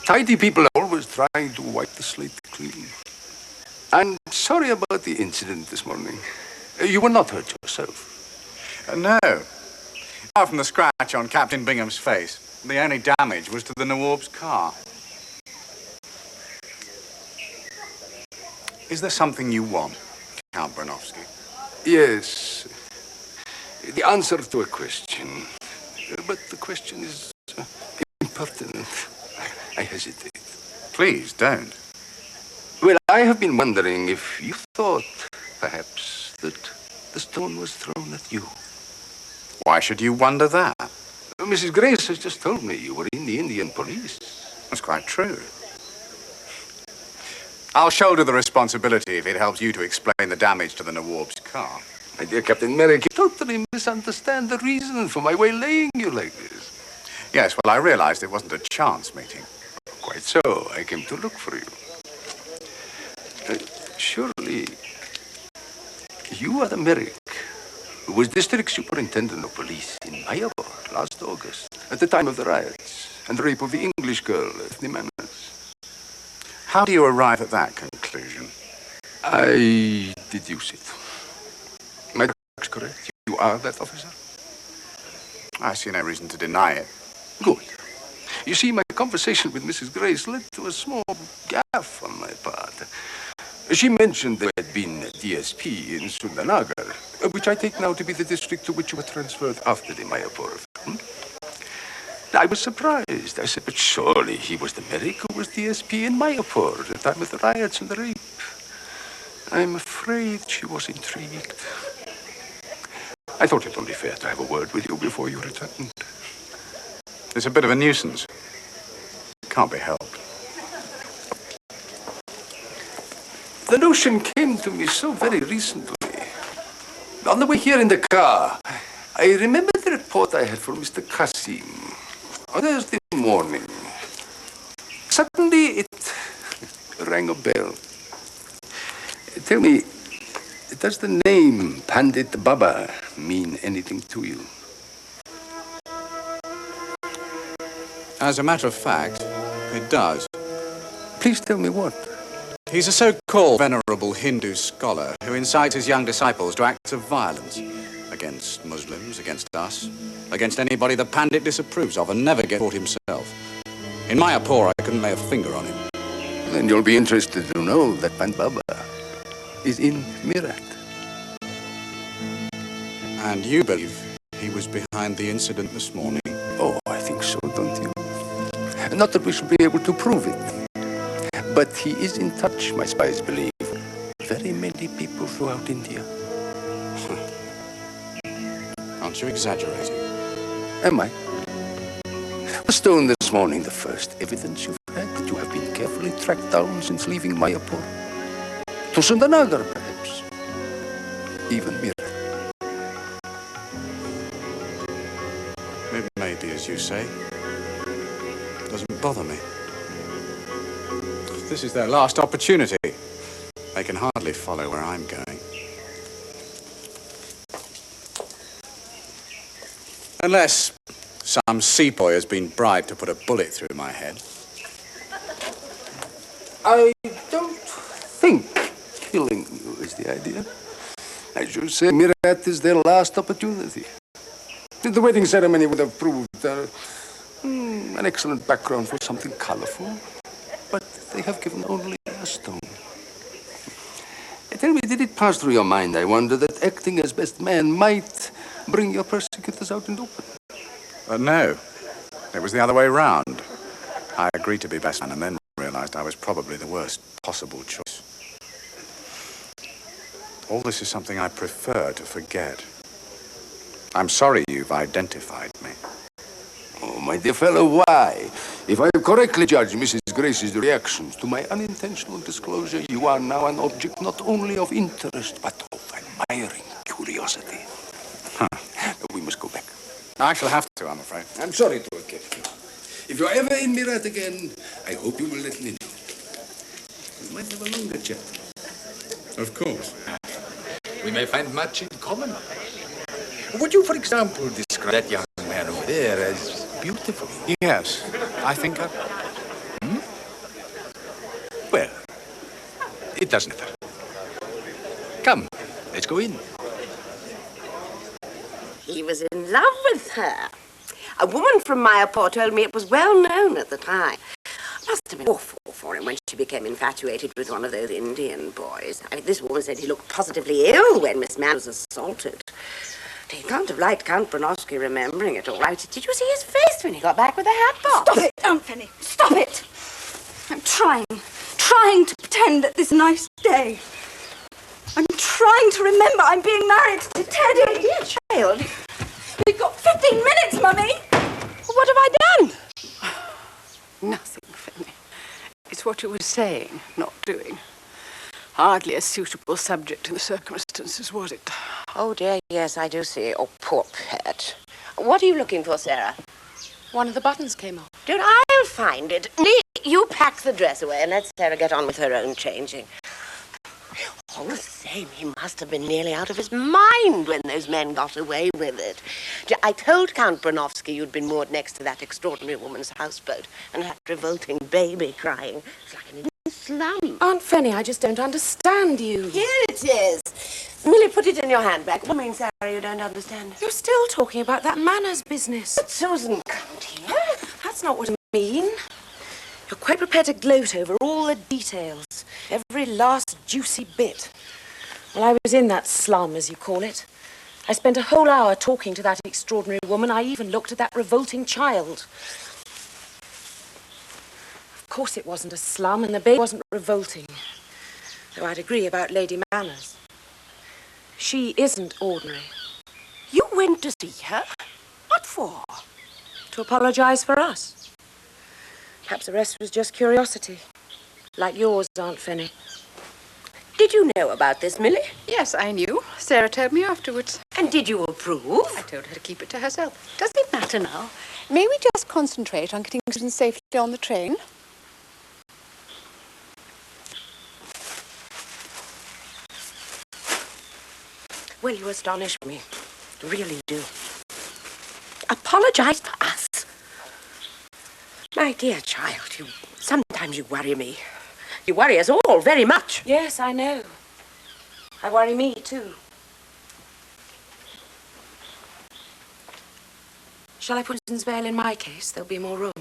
Tidy people are always trying to wipe the slate clean. I'm sorry about the incident this morning. You were not hurt yourself. No. Apart from the scratch on Captain Bingham's face, the only damage was to the Nawab's car. Is there something you want, Count Bronowski? Yes. The answer to a question. But the question is impertinent. I hesitate. Please, don't. Well, I have been wondering if you thought, perhaps, that the stone was thrown at you. Why should you wonder that? Mrs. Grace has just told me you were in the Indian police. That's quite true. I'll shoulder the responsibility if it helps you to explain the damage to the Nawab's car. My dear Captain Merrick, you totally misunderstand the reason for my waylaying you like this. Yes, well, I realized it wasn't a chance meeting. Quite so. I came to look for you. Surely, you are the Merrick who was district superintendent of police in Mayapur last August, at the time of the riots and the rape of the English girl, Ethne Manners. How do you arrive at that conclusion? I deduce it. My that's correct. You are that officer? I see no reason to deny it. Good. You see, my conversation with Mrs. Grace led to a small gaffe on my part. She mentioned there had been a DSP in Sundanagar, which I take now to be the district to which you were transferred after the Mayapur. I was surprised. I said, but surely he was the medic who was DSP in Mayapur at the time of the riots and the rape. I'm afraid she was intrigued. I thought it only fair to have a word with you before you returned. It's a bit of a nuisance. Can't be helped. The notion came to me so very recently. On the way here in the car, I remembered the report I had from Mr. Kasim on Thursday morning. Suddenly, it rang a bell. Tell me, does the name Pandit Baba mean anything to you? As a matter of fact, it does. Please tell me what. He's a so-called venerable Hindu scholar who incites his young disciples to acts of violence against Muslims, against us, against anybody the Pandit disapproves of and never gets caught himself. In Mayapur, I couldn't lay a finger on him. Then you'll be interested to know that Pandit Baba is in Meerut. And you believe he was behind the incident this morning? Oh, I think so, don't you? Not that we should be able to prove it. But he is in touch, my spies believe. Very many people throughout India. Aren't you exaggerating? Am I? A stone this morning, the first evidence you've had that you have been carefully tracked down since leaving Mayapur. To Sundanagar, perhaps. Even Meerut. It may be as you say. Doesn't bother me. This is their last opportunity. They can hardly follow where I'm going. Unless some sepoy has been bribed to put a bullet through my head. I don't think killing you is the idea. I should say Meerut is their last opportunity. The wedding ceremony would have proved an excellent background for something colorful. But they have given only a stone. Tell me, did it pass through your mind, I wonder, that acting as best man might bring your persecutors out in the open? No. It was the other way round. I agreed to be best man and then realized I was probably the worst possible choice. All this is something I prefer to forget. I'm sorry you've identified me. Oh, my dear fellow, why? If I have correctly judged Mrs. Grace's reactions to my unintentional disclosure, you are now an object not only of interest, but of admiring curiosity. We must go back. I shall have to, I'm afraid. I'm sorry to have kept you. If you're ever in Meerut again, I hope you will let me know. We might have a longer chat. Of course. We may find much in common. Would you, for example, describe that young man over there as beautiful? Yes, I think I... Well, it doesn't matter. Come, let's go in. He was in love with her. A woman from Mayapur told me it was well known at the time. Must have been awful for him when she became infatuated with one of those Indian boys. I mean, this woman said he looked positively ill when Miss Mann was assaulted. He can't have liked Count Bronowski remembering it all right. Did you see his face when he got back with the hat box? Stop it, Aunt Fanny. Stop it. I'm trying to pretend that this nice day. I'm trying to remember I'm being married to Teddy. Dear child. We've got 15 minutes, Mummy. What have I done? Nothing, Fanny. It's what you were saying, not doing. Hardly a suitable subject in the circumstances, was it? Oh, dear, yes, I do see. Oh, poor pet. What are you looking for, Sarah? One of the buttons came off. Dude, I'll find it. You pack the dress away and let Sarah get on with her own changing. All the same, he must have been nearly out of his mind when those men got away with it. I told Count Bronowski you'd been moored next to that extraordinary woman's houseboat and that revolting baby crying. It's like an Indian slum. Aunt Fanny, I just don't understand you. Here it is. Millie, put it in your handbag. What means, Sarah, you don't understand? You're still talking about that manners business. But Susan, come here. That's not what it mean? You're quite prepared to gloat over all the details, every last juicy bit. Well, I was in that slum, as you call it. I spent a whole hour talking to that extraordinary woman. I even looked at that revolting child. Of course it wasn't a slum, and the baby wasn't revolting. Though I'd agree about Lady Manners. She isn't ordinary. You went to see her? What for? To apologize for us. Perhaps the rest was just curiosity. Like yours, Aunt Fanny. Did you know about this, Millie? Yes, I knew. Sarah told me afterwards. And did you approve? I told her to keep it to herself. Does it matter now? May we just concentrate on getting Susan safely on the train? Well, you astonish me. You really do. Apologize for us? My dear child, sometimes you worry me. You worry us all very much. Yes, I know. I worry me, too. Shall I put Susan's veil in my case? There'll be more room.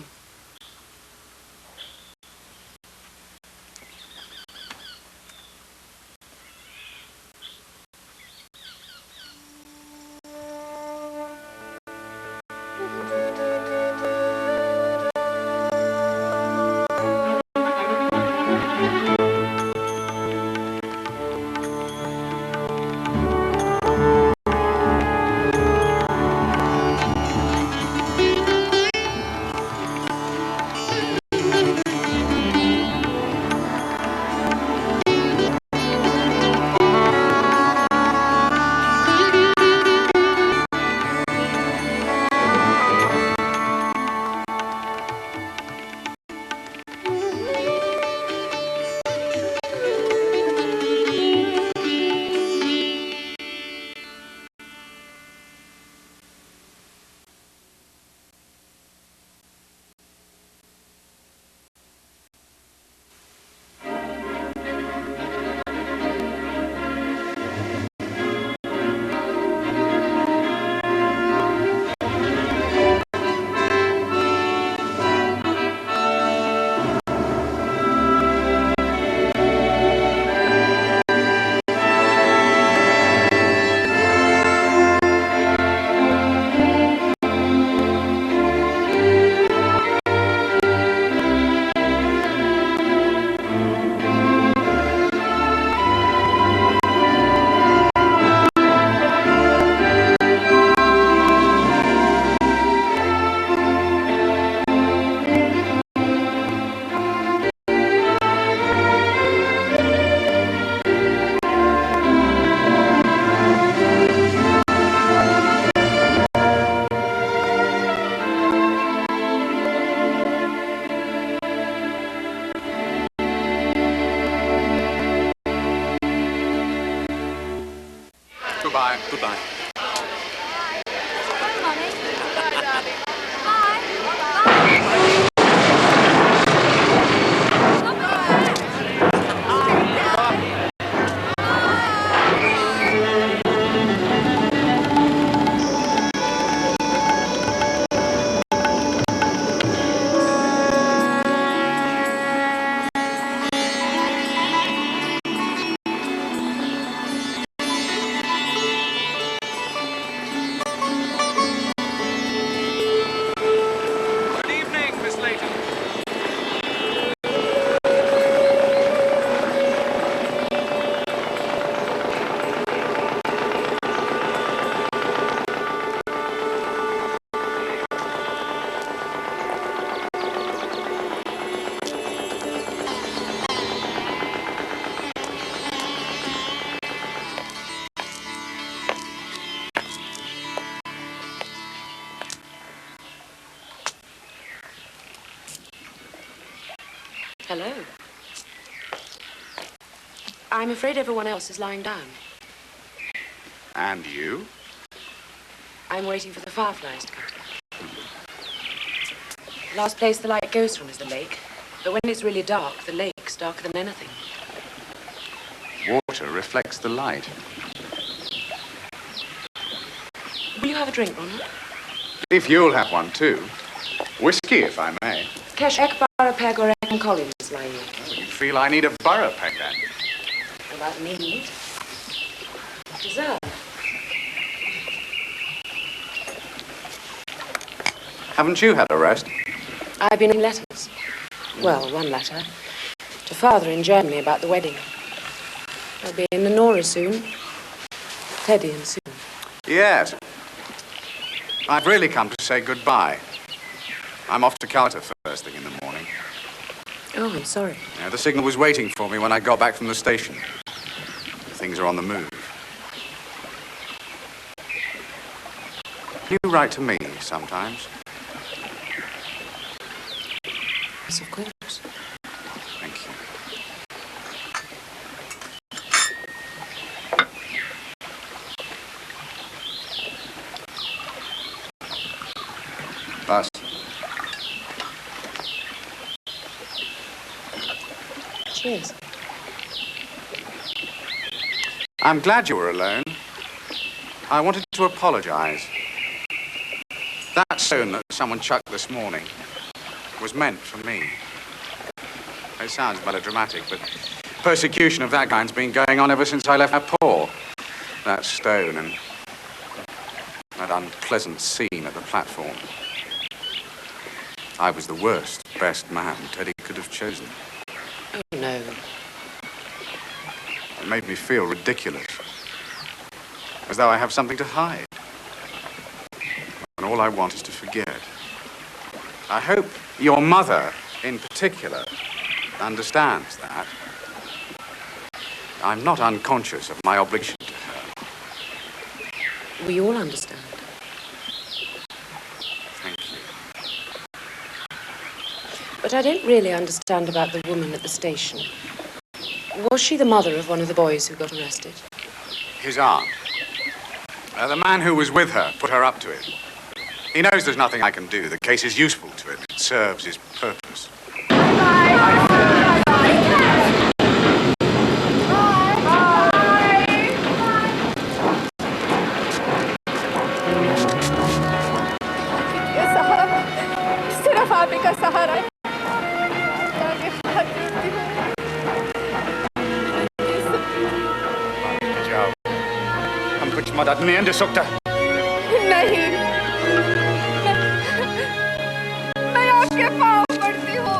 Goodbye. Goodbye. Hello. I'm afraid everyone else is lying down. And you? I'm waiting for the fireflies to come. Last place the light goes from is the lake. But when it's really dark, the lake's darker than anything. Water reflects the light. Will you have a drink, Ronald? If you'll have one too. Whiskey, if I may. Kesh ek bara peg or ek Collins, my dear. You feel I need a borough peg, then? About need. Deserve. Haven't you had a rest? I've been in letters. Well, one letter. To Father in Germany about the wedding. I'll be in Lenora soon. Teddy and Sue. Yes. I've really come to say goodbye. I'm off to Calcutta first thing in the morning. Oh, I'm sorry. Yeah, the signal was waiting for me when I got back from the station. Things are on the move. You write to me sometimes. Yes, of course. Thank you. Bus. Cheers. I'm glad you were alone. I wanted to apologize. That stone that someone chucked this morning was meant for me. It sounds melodramatic, but persecution of that kind's been going on ever since I left Nepal. That stone and that unpleasant scene at the platform. I was the worst, best man Teddy could have chosen. Oh, no. It made me feel ridiculous. As though I have something to hide. And all I want is to forget. I hope your mother, in particular, understands that. I'm not unconscious of my obligation to her. We all understand. Thank you. But I don't really understand about the woman at the station. Was she the mother of one of the boys who got arrested? His aunt. The man who was with her put her up to it. He knows there's nothing I can do. The case is useful to him. It serves his purpose. सिर्फ आप ही का सहारा है जाओ हम कुछ मदद नहीं दे सकता नहीं मैं आपके पाँव पड़ती हूँ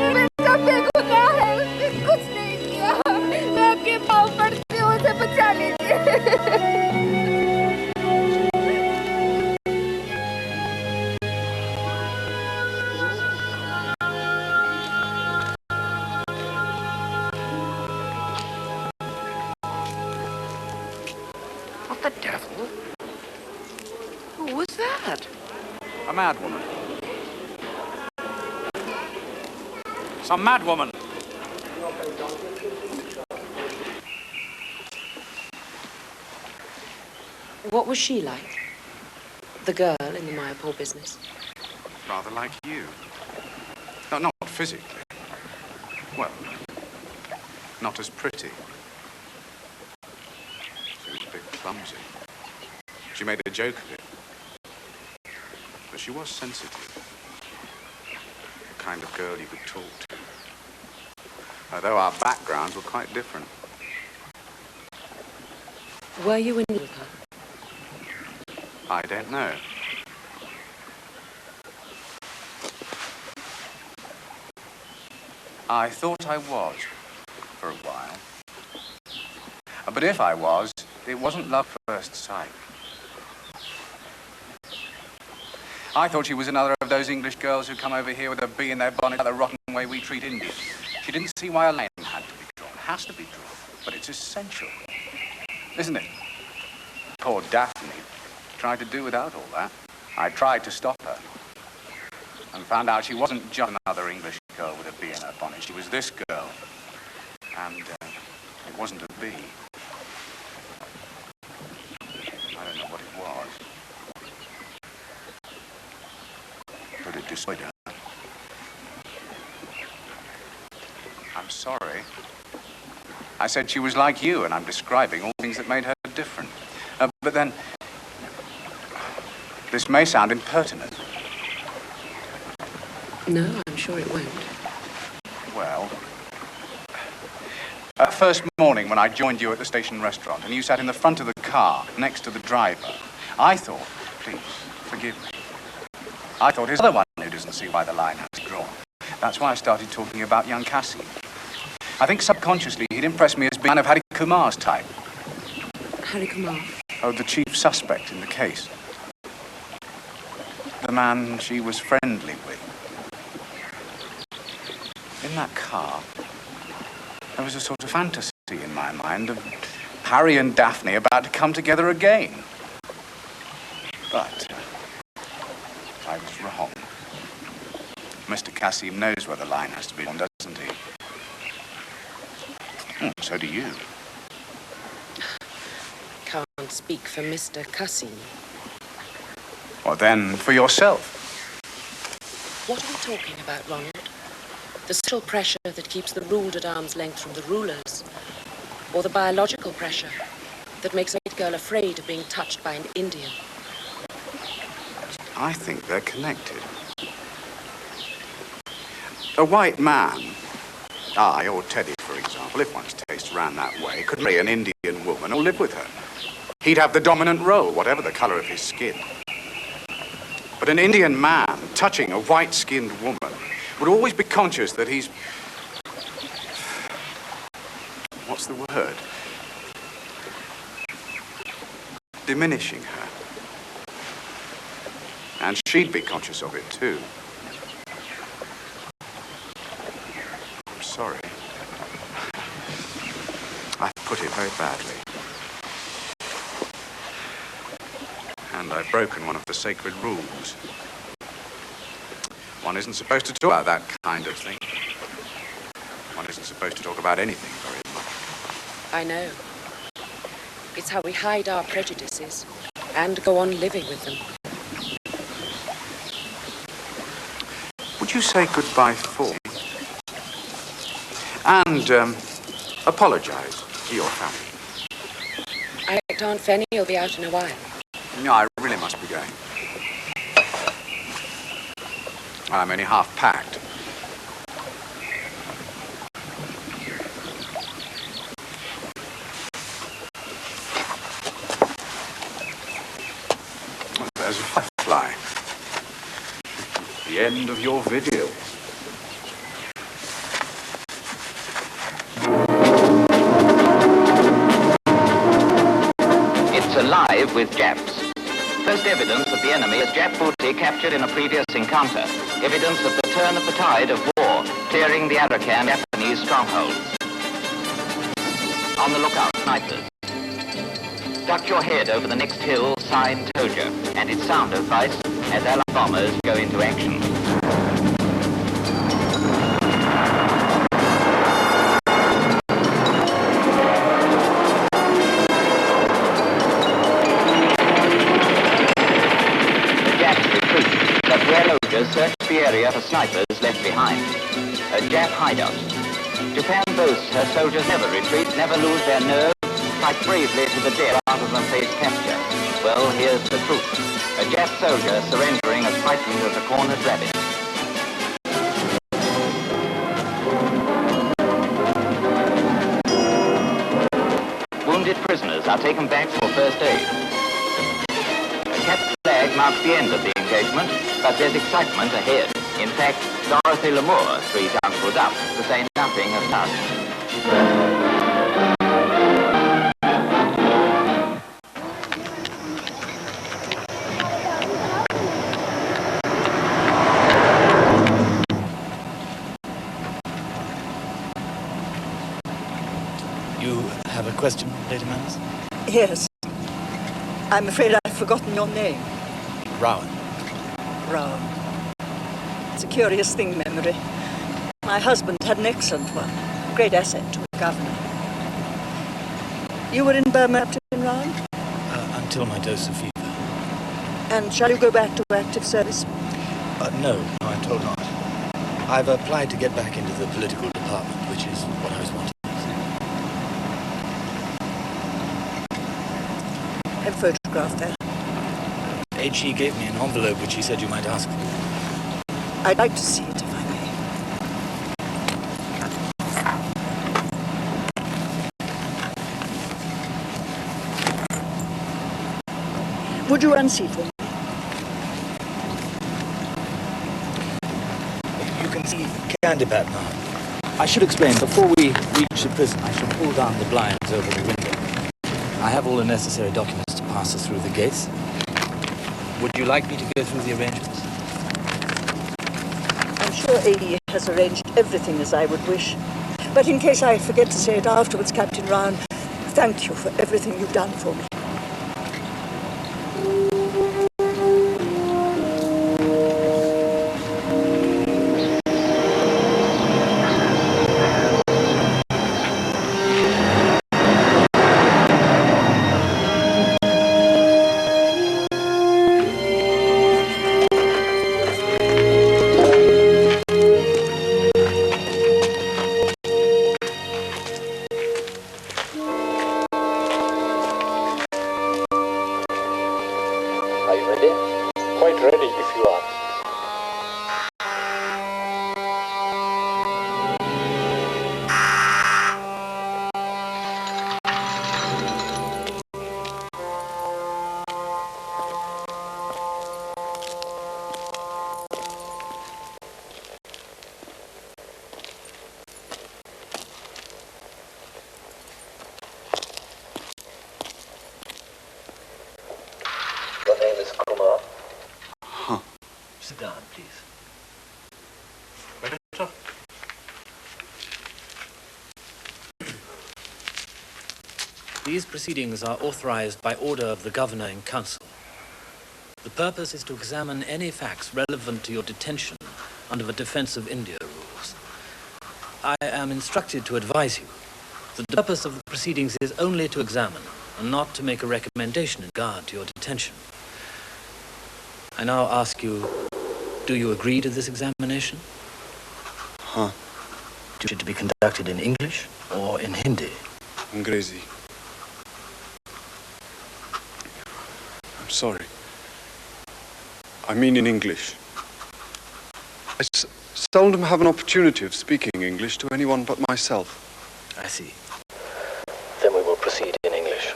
मेरे सब बेगुनाह है उसने कुछ नहीं किया मैं आपके पाँव पड़ती हूँ उसे बचा लीजिए What the devil? Who was that? A mad woman. Some mad woman. What was she like? The girl in the Mayapur business? Rather like you. No, not physically. Well, not as pretty. She was a bit clumsy. She made a joke of it. But she was sensitive. The kind of girl you could talk to. Although our backgrounds were quite different. Were you in love with her? I don't know. I thought I was, for a while. But if I was, it wasn't love at first sight. I thought she was another of those English girls who come over here with a bee in their bonnet, the rotten way we treat Indians. She didn't see why a line had to be drawn. It has to be drawn, but it's essential, isn't it? Poor Daphne tried to do without all that. I tried to stop her and found out she wasn't just another English girl with a bee in her bonnet. She was this girl, and it wasn't a bee. I don't know what it was, but it destroyed her. I'm sorry. I said she was like you, and I'm describing all things that made her different. But then, this may sound impertinent, No, I'm sure it won't. Well, first morning when I joined you at the station restaurant and you sat in the front of the car next to the driver, I thought, please, forgive me, I thought he's the other one who doesn't see why the line has grown. That's why I started talking about young Cassie. I think subconsciously he'd impressed me as being one of Hari Kumar's type. Hari Kumar? Oh, the chief suspect in the case. The man she was friendly with. In that car, there was a sort of fantasy in my mind of Harry and Daphne about to come together again. But I was wrong. Mr. Cassim knows where the line has to be drawn, doesn't he? So do you. Can't speak for Mr. Cassim. Well, then, for yourself. What are we talking about, Ronald? The social pressure that keeps the ruled at arm's length from the rulers? Or the biological pressure that makes a white girl afraid of being touched by an Indian? I think they're connected. A white man, I or Teddy, for example, if one's taste ran that way, could marry an Indian woman or live with her. He'd have the dominant role, whatever the color of his skin. But an Indian man touching a white-skinned woman would always be conscious that he's... What's the word? Diminishing her. And she'd be conscious of it, too. I'm sorry. I put it very badly. And I've broken one of the sacred rules. One isn't supposed to talk about that kind of thing. One isn't supposed to talk about anything very much. I know. It's how we hide our prejudices and go on living with them. Would you say goodbye for me? And apologize to your family. I expect Aunt Fanny will be out in a while. No, I really must be going. I'm only half packed. There's a firefly. The end of your video. It's alive with Japs. First evidence of the enemy is Jap booty captured in a previous encounter. Evidence of the turn of the tide of war, clearing the Arakan Japanese strongholds. On the lookout, snipers. Duck your head over the next hill, signed Toja, and its sound advice as Allied bombers go into action. Search the area for snipers left behind. A Jap hideout. Japan boasts her soldiers never retreat, never lose their nerve, fight bravely to the death rather than face capture. Well, here's the truth. A Jap soldier surrendering as frightened as a cornered rabbit. Wounded prisoners are taken back for first aid. A captured flag marks the end of the engagement, but there's excitement ahead. In fact, Dorothy Lamour, 3 down put up, to say nothing of touch. You have a question, Lady Manners? Yes. I'm afraid I've forgotten your name. Rowan. Rowan. It's a curious thing, memory. My husband had an excellent one, a great asset to the governor. You were in Burma, Captain Rowan? Until my dose of fever. And shall you go back to active service? No, I'm told not. I've applied to get back into the political department, which is what I was wanting. I have a photograph there. H.E. gave me an envelope which he said you might ask for. I'd like to see it, if I may. Would you unsee for me? You can see Candybat now. I should explain, before we reach the prison, I shall pull down the blinds over the window. I have all the necessary documents to pass us through the gates. Would you like me to go through the arrangements? I'm sure A.E. has arranged everything as I would wish. But in case I forget to say it afterwards, Captain Round, thank you for everything you've done for me. These proceedings are authorized by order of the Governor in Council. The purpose is to examine any facts relevant to your detention under the Defense of India rules. I am instructed to advise you that the purpose of the proceedings is only to examine and not to make a recommendation in regard to your detention. I now ask you, do you agree to this examination? Huh. Is it to be conducted in English or in Hindi? Angrezi. I'm sorry. I mean in English. I seldom have an opportunity of speaking English to anyone but myself. I see. Then we will proceed in English.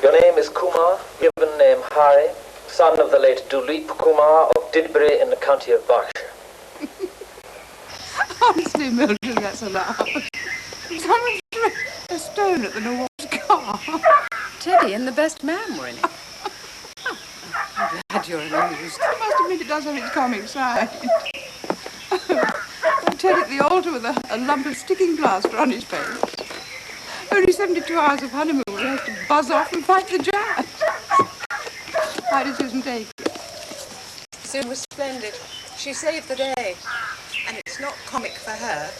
Your name is Kumar, given name Hari, son of the late Duleep Kumar of Didbury in the county of Berkshire. Honestly, Mildred, that's a laugh. Someone threw a stone at the Nawab's car. Teddy and the best man were in it. I'm glad you're amused. I must admit it does have its comic side. Ted at the altar with a lump of sticking plaster on his face. Only 72 hours of honeymoon where he has to buzz off and fight the jazz. How did Susan take it? Susan was splendid. She saved the day. And it's not comic for her.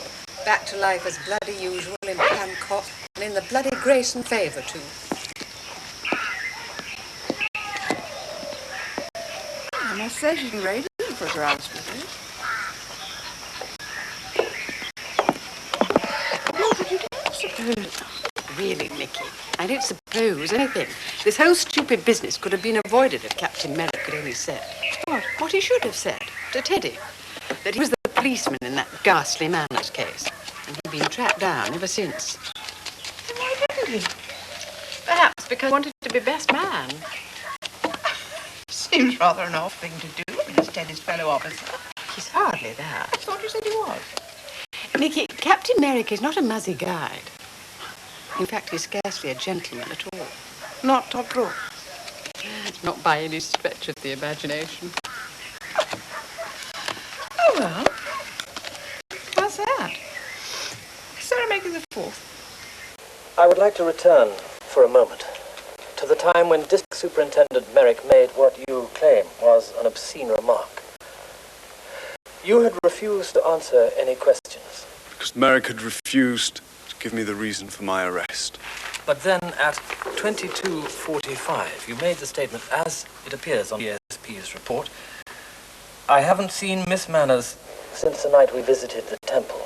Back to life as bloody usual in Hancock, and in the bloody grace and favour, too. I must say she's been very good for a grouse with it. What did you suppose? Really, Nicky, I don't suppose anything. This whole stupid business could have been avoided if Captain Merrick had only said. What he should have said to Teddy. That he was the policeman in that ghastly Manners case. And he'd been tracked down ever since. Then why didn't he? Perhaps because he wanted to be best man. Seems rather an off thing to do against Teddy's fellow officer. He's hardly that. I thought you said he was. Nicky, Captain Merrick is not a muzzy guide. In fact, he's scarcely a gentleman at all. Not top drawer. Not by any stretch of the imagination. Oh, well. What's that? Sarah making the fourth. I would like to return for a moment to the time when District Superintendent Merrick made what you claim was an obscene remark. You had refused to answer any questions. Because Merrick had refused to give me the reason for my arrest. But then at 22:45, you made the statement as it appears on the ESP's report. I haven't seen Miss Manners since the night we visited the temple.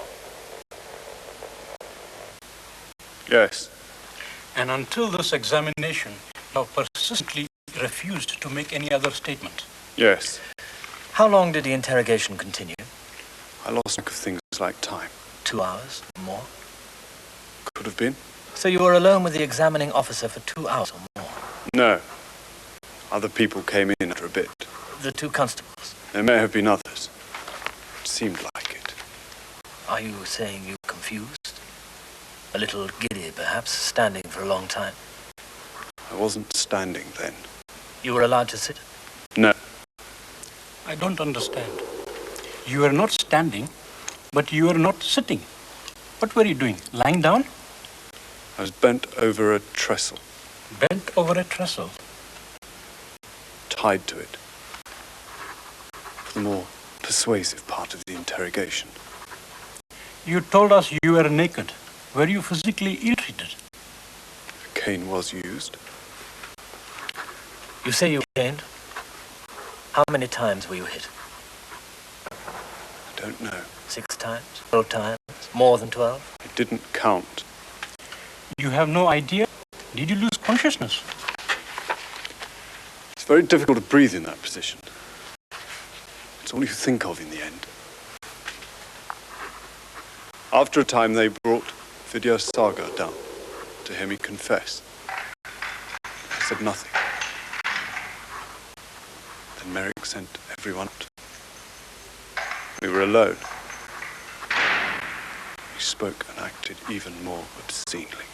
Yes. And until this examination, you have persistently refused to make any other statement. Yes. How long did the interrogation continue? I lost track of things like time. 2 hours or more? Could have been. So you were alone with the examining officer for 2 hours or more? No. Other people came in after a bit. The 2 constables? There may have been others. It seemed like it. Are you saying you were confused? A little giddy, perhaps, standing for a long time? I wasn't standing then. You were allowed to sit? No. I don't understand. You were not standing, but you were not sitting. What were you doing? Lying down? I was bent over a trestle. Bent over a trestle? Tied to it. For the more persuasive part of the interrogation. You told us you were naked. Were you physically ill-treated? A cane was used. You say you were caned? How many times were you hit? I don't know. 6 times? 12 times? More than 12? I didn't count. You have no idea? Did you lose consciousness? It's very difficult to breathe in that position. It's all you think of in the end. After a time, they brought Vidya Sagar down to hear me confess. I said nothing. Then Merrick sent everyone out. We were alone. He spoke and acted even more obscenely.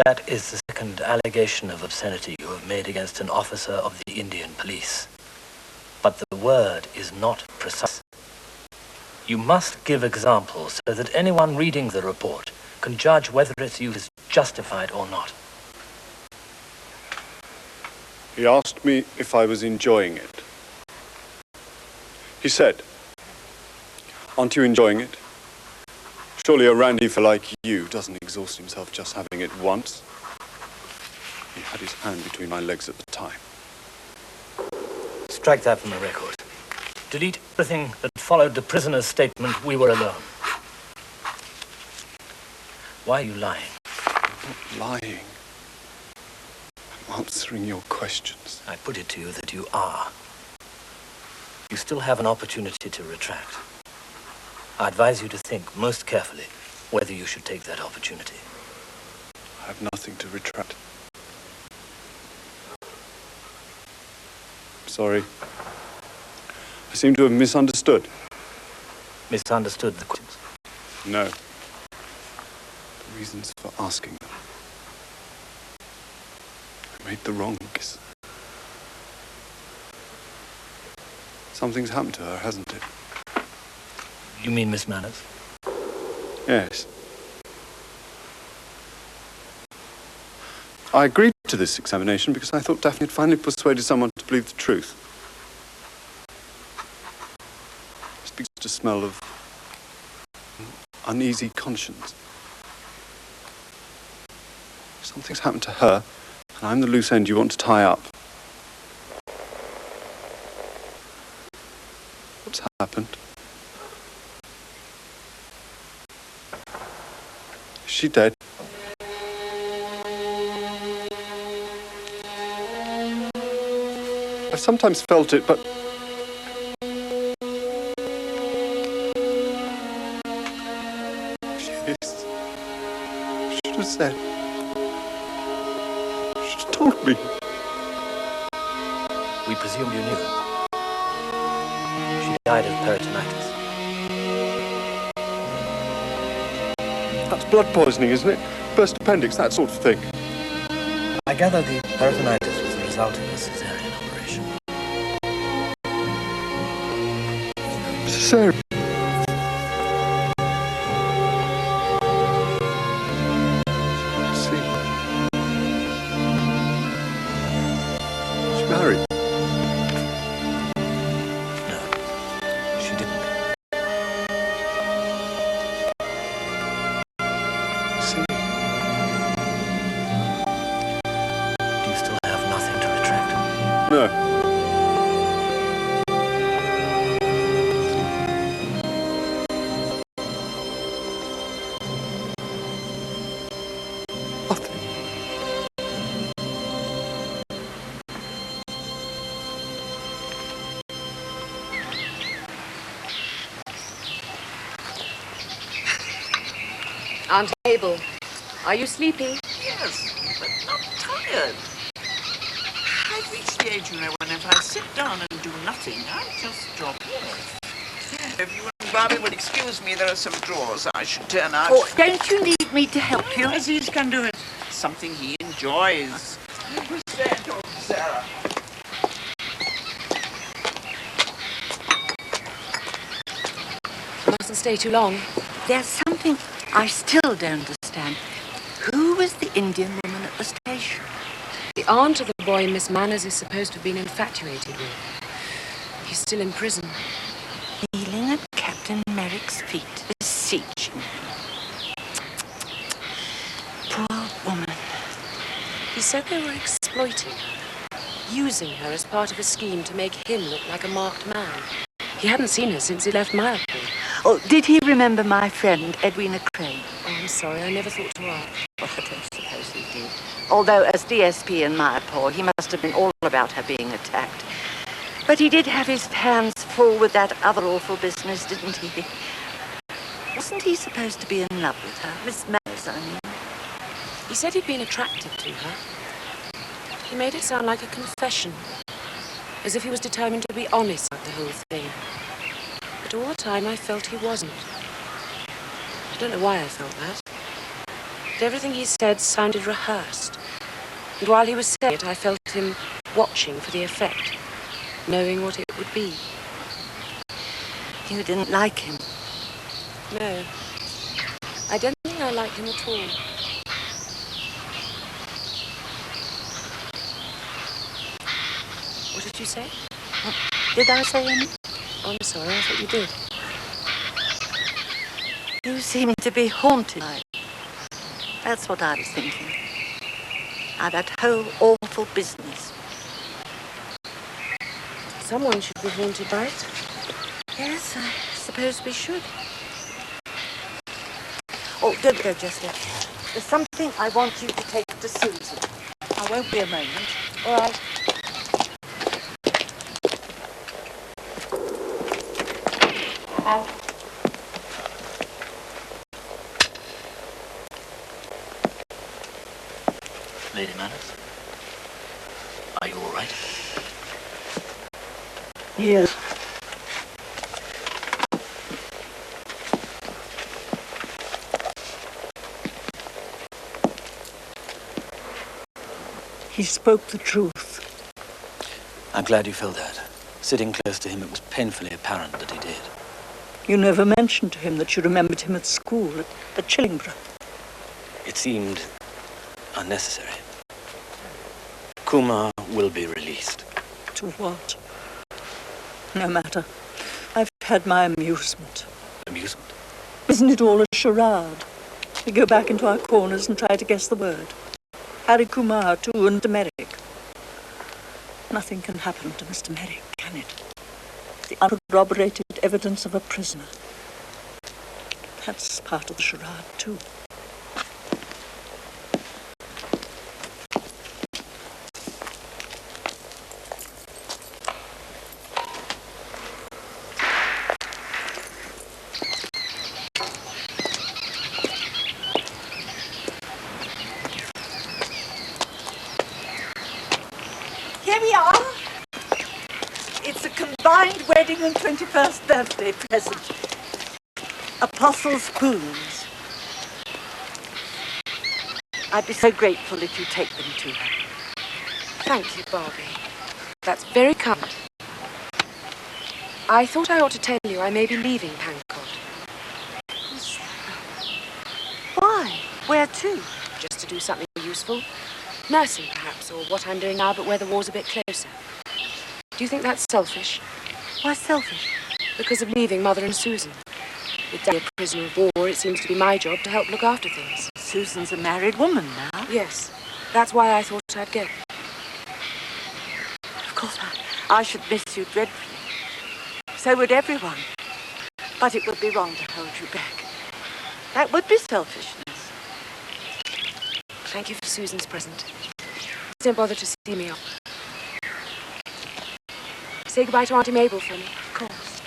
That is the second allegation of obscenity you have made against an officer of the Indian police. But the word is not precise. You must give examples so that anyone reading the report can judge whether its use is justified or not. He asked me if I was enjoying it. He said, "Aren't you enjoying it? Surely a randifer like you doesn't exhaust himself just having it once." He had his hand between my legs at the time. Strike that from the record. Delete everything that followed the prisoner's statement, "We were alone." Why are you lying? I'm not lying. I'm answering your questions. I put it to you that you are. You still have an opportunity to retract. I advise you to think most carefully whether you should take that opportunity. I have nothing to retract. Sorry. I seem to have misunderstood. Misunderstood the questions? No. The reasons for asking them. I made the wrong guess. Something's happened to her, hasn't it? You mean Miss Manners? Yes. I agreed to this examination because I thought Daphne had finally persuaded someone to believe the truth. It speaks to smell of uneasy conscience. Something's happened to her, and I'm the loose end you want to tie up. What's happened? Is she dead? I've sometimes felt it, but... She is. I should have said. I should have told me. We presumed you knew. She died of peritonitis. That's blood poisoning, isn't it? Burst appendix, that sort of thing. I gather the peritonitis was the result of a cesarean operation. Cesarean? I see. She married? No, she didn't. I see. Do you still have nothing to retract? No. Aunt Abel, are you sleepy? Yes, but not tired. I've reached the age, you know, when if I sit down and do nothing, I just drop off. If you and Barbie will excuse me, there are some drawers I should turn out. Oh, don't you need me to help you? Aziz can do it. Something he enjoys. Who's there, Dr. Sarah? Mustn't stay too long. There's something I still don't understand. Who was the Indian woman at the station? The aunt of the boy Miss Manners is supposed to have been infatuated with. He's still in prison. Kneeling at Captain Merrick's feet, beseeching him. Poor woman. He said they were exploiting her, using her as part of a scheme to make him look like a marked man. He hadn't seen her since he left Mayapur. Oh, did he remember my friend, Edwina Crane? Oh, I'm sorry, I never thought to ask. Well, I don't suppose he did. Although, as DSP in Mayapur, he must have been all about her being attacked. But he did have his hands full with that other awful business, didn't he? Wasn't he supposed to be in love with her? Miss Manners, I mean. He said he'd been attracted to her. He made it sound like a confession, as if he was determined to be honest about the whole thing. But all the time I felt he wasn't. I don't know why I felt that. But everything he said sounded rehearsed. And while he was saying it, I felt him watching for the effect, knowing what it would be. You didn't like him? No. I don't think I liked him at all. What did you say? Did I say anything? Oh, I'm sorry, I thought you did. You seem to be haunted by it. That's what I was thinking. Now, that whole awful business. Someone should be haunted by it. Yes, I suppose we should. Oh, don't go just yet. There's something I want you to take to Susan. I won't be a moment. All right. Lady Manners, are you all right? Yes. He spoke the truth. I'm glad you felt that. Sitting close to him, it was painfully apparent that he did. You never mentioned to him that you remembered him at school, at Chillingborough. It seemed unnecessary. Kumar will be released. To what? No matter. I've had my amusement. Amusement? Isn't it all a charade? We go back into our corners and try to guess the word. Harry Kumar, too, and to Merrick. Nothing can happen to Mr. Merrick, can it? The uncorroborated evidence of a prisoner. That's part of the charade, too. Here we are. It's a combined wedding and 21st birthday present. Apostle spoons. I'd be so grateful if you'd take them to her. Thank you, Barbie. That's very kind. I thought I ought to tell you I may be leaving Pancot. Why? Where to? Just to do something useful. Nursing, perhaps, or what I'm doing now, but where the war's a bit closer. Do you think that's selfish? Why selfish? Because of leaving Mother and Susan. With Daddy a prisoner of war, it seems to be my job to help look after things. Susan's a married woman now. Yes. That's why I thought I'd go. Of course, I should miss you dreadfully. So would everyone. But it would be wrong to hold you back. That would be selfishness. Thank you for Susan's present. Don't bother to see me off. Say goodbye to Auntie Mabel for me. Of course.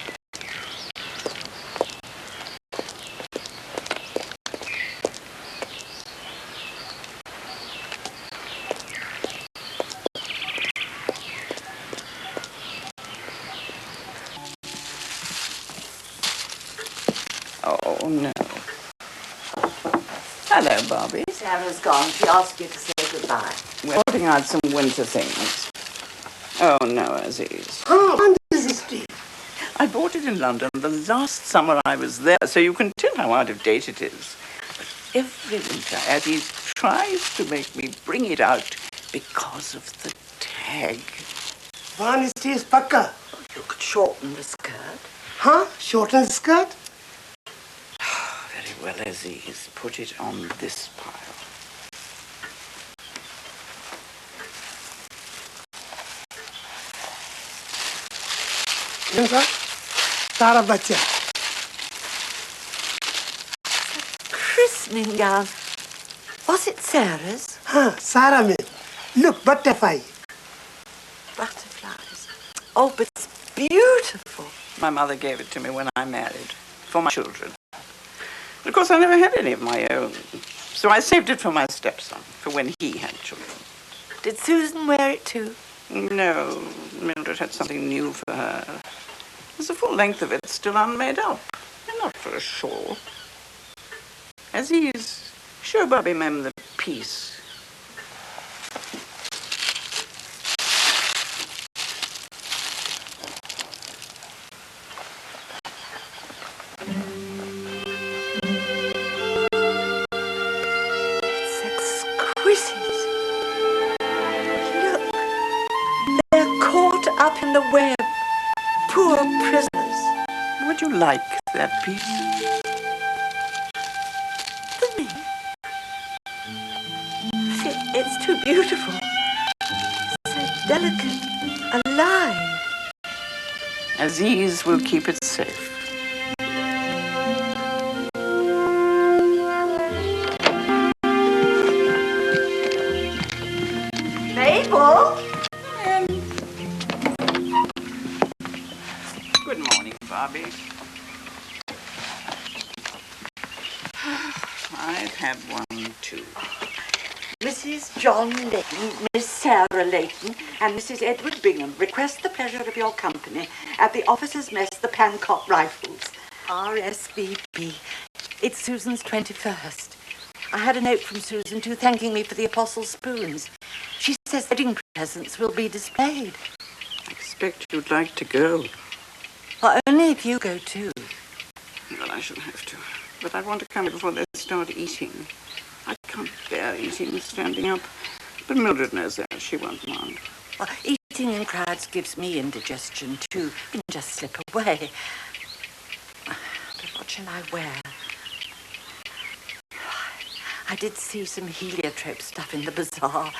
no. Hello, Bobby. Sarah's gone. She asked you to say goodbye. We're sorting out some winter things. Oh, no, Aziz. Oh, Street. I bought it in London the last summer I was there, so you can tell how out of date it is. But every winter, Aziz tries to make me bring it out because of the tag. Honesty is pakka. You could shorten the skirt. Huh? Shorten the skirt? Very well, Aziz. Put it on this pile. Sarah Bacha. Christening gown. Was it Sarah's? Huh, Sarah me. Look, butterfly. Butterflies. Oh, but it's beautiful. My mother gave it to me when I married, for my children. Of course, I never had any of my own, so I saved it for my stepson, for when he had children. Did Susan wear it too? No, Mildred had something new for her. There's the full length of it still unmade up, and not for a shawl. Aziz, show Bobby Mem the piece. It's exquisite. Look, they're caught up in the web. Poor prisoners. Would you like that piece? For me? It's too beautiful. So delicate, alive. Aziz will keep it safe. Mabel? Good morning, Bobby. I've had one, too. Mrs. John Layton, Miss Sarah Layton, and Mrs. Edward Bingham request the pleasure of your company at the officers' mess, the Pancott Rifles. RSVP. It's Susan's 21st. I had a note from Susan, too, thanking me for the Apostles' spoons. She says wedding presents will be displayed. I expect you'd like to go. Well, only if you go, too. Well, I shall have to. But I want to come before they start eating. I can't bear eating standing up. But Mildred knows that. She won't mind. Well, eating in crowds gives me indigestion, too. You can just slip away. But what shall I wear? I did see some heliotrope stuff in the bazaar.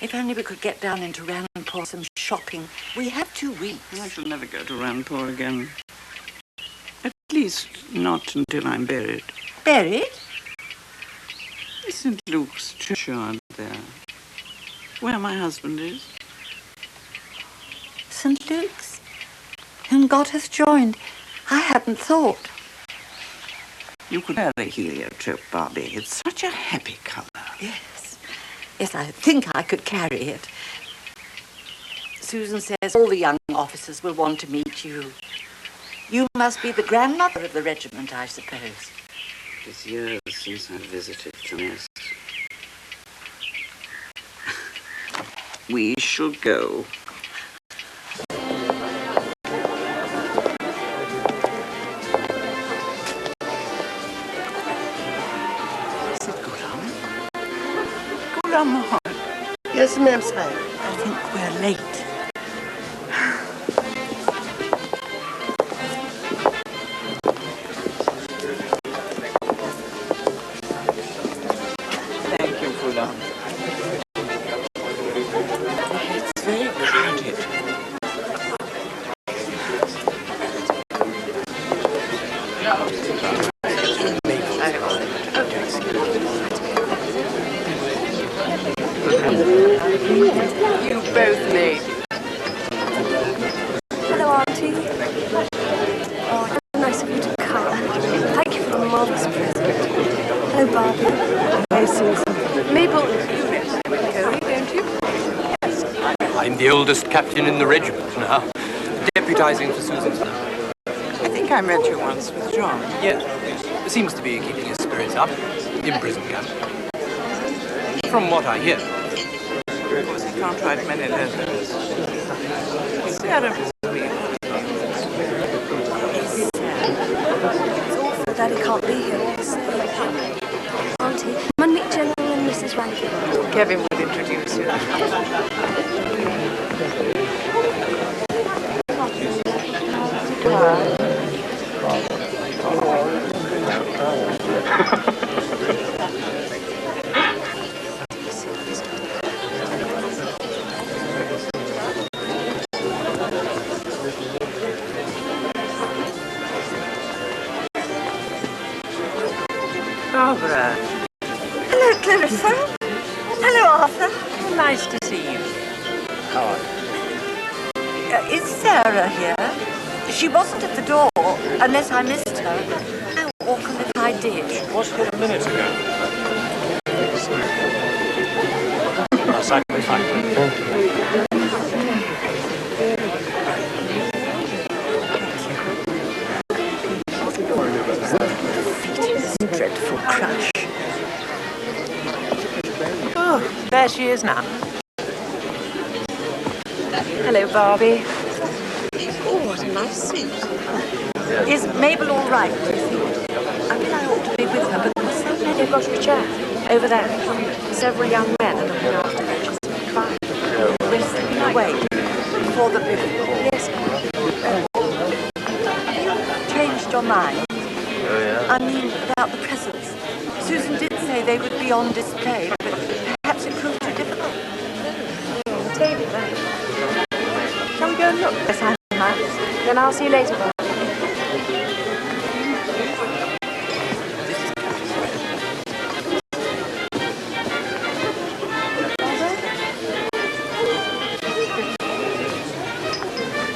If only we could get down into Ranpur, some shopping. We have 2 weeks. I shall never go to Ranpur again. At least not until I'm buried. Buried? St. Luke's churchyard there, where my husband is. St. Luke's, whom God hath joined. I hadn't thought. You could wear a heliotrope, Barbie. It's such a happy colour. Yes. Yes, I think I could carry it. Susan says all the young officers will want to meet you. You must be the grandmother of the regiment, I suppose. It's years since I've visited the nest. We shall go. Is it Ghulam? Ghulam Mohan. Yes, ma'am, sir. I think we're late. Thank you, Ghulam. It's very crowded. You both ladies. Hello, Auntie. Oh, how nice of you to come. Thank you for the marvellous present. Hello, Barbie. Hello, Susan. Mabel, you rest with Cody, don't you? I'm the oldest captain in the regiment now, deputizing for Susan's now. I think I met you once with John. Yes. Seems to be keeping his spirits up in prison camp. From what I hear. Of course, he can't write many letters. Sarah must be. It's awful Daddy can't be here all the same. Auntie, come meet General and Mrs. Rankin. Kevin will introduce you. Barbara. Hello, Clarissa. Hello, Arthur. Nice to see you. How are you? Is Sarah here? She wasn't at the door, unless I missed her. How awful if I did. She was here a minute ago. Yes, I can be fine. Dreadful crush. Oh, there she is now. Hello, Barbie. Oh, what a nice suit. Is Mabel all right? I mean, I ought to be with her, but there's so many. They've got a chair over there. Several young men are looking after her. Just fine. We're slipping away before the bivvy. Yes. Changed your mind? Oh, yeah? I mean, about the presents. Susan did say they would be on display, but perhaps it proved too difficult. The table there. Shall we go and look? Yes, I might. Then I'll see you later, Bob.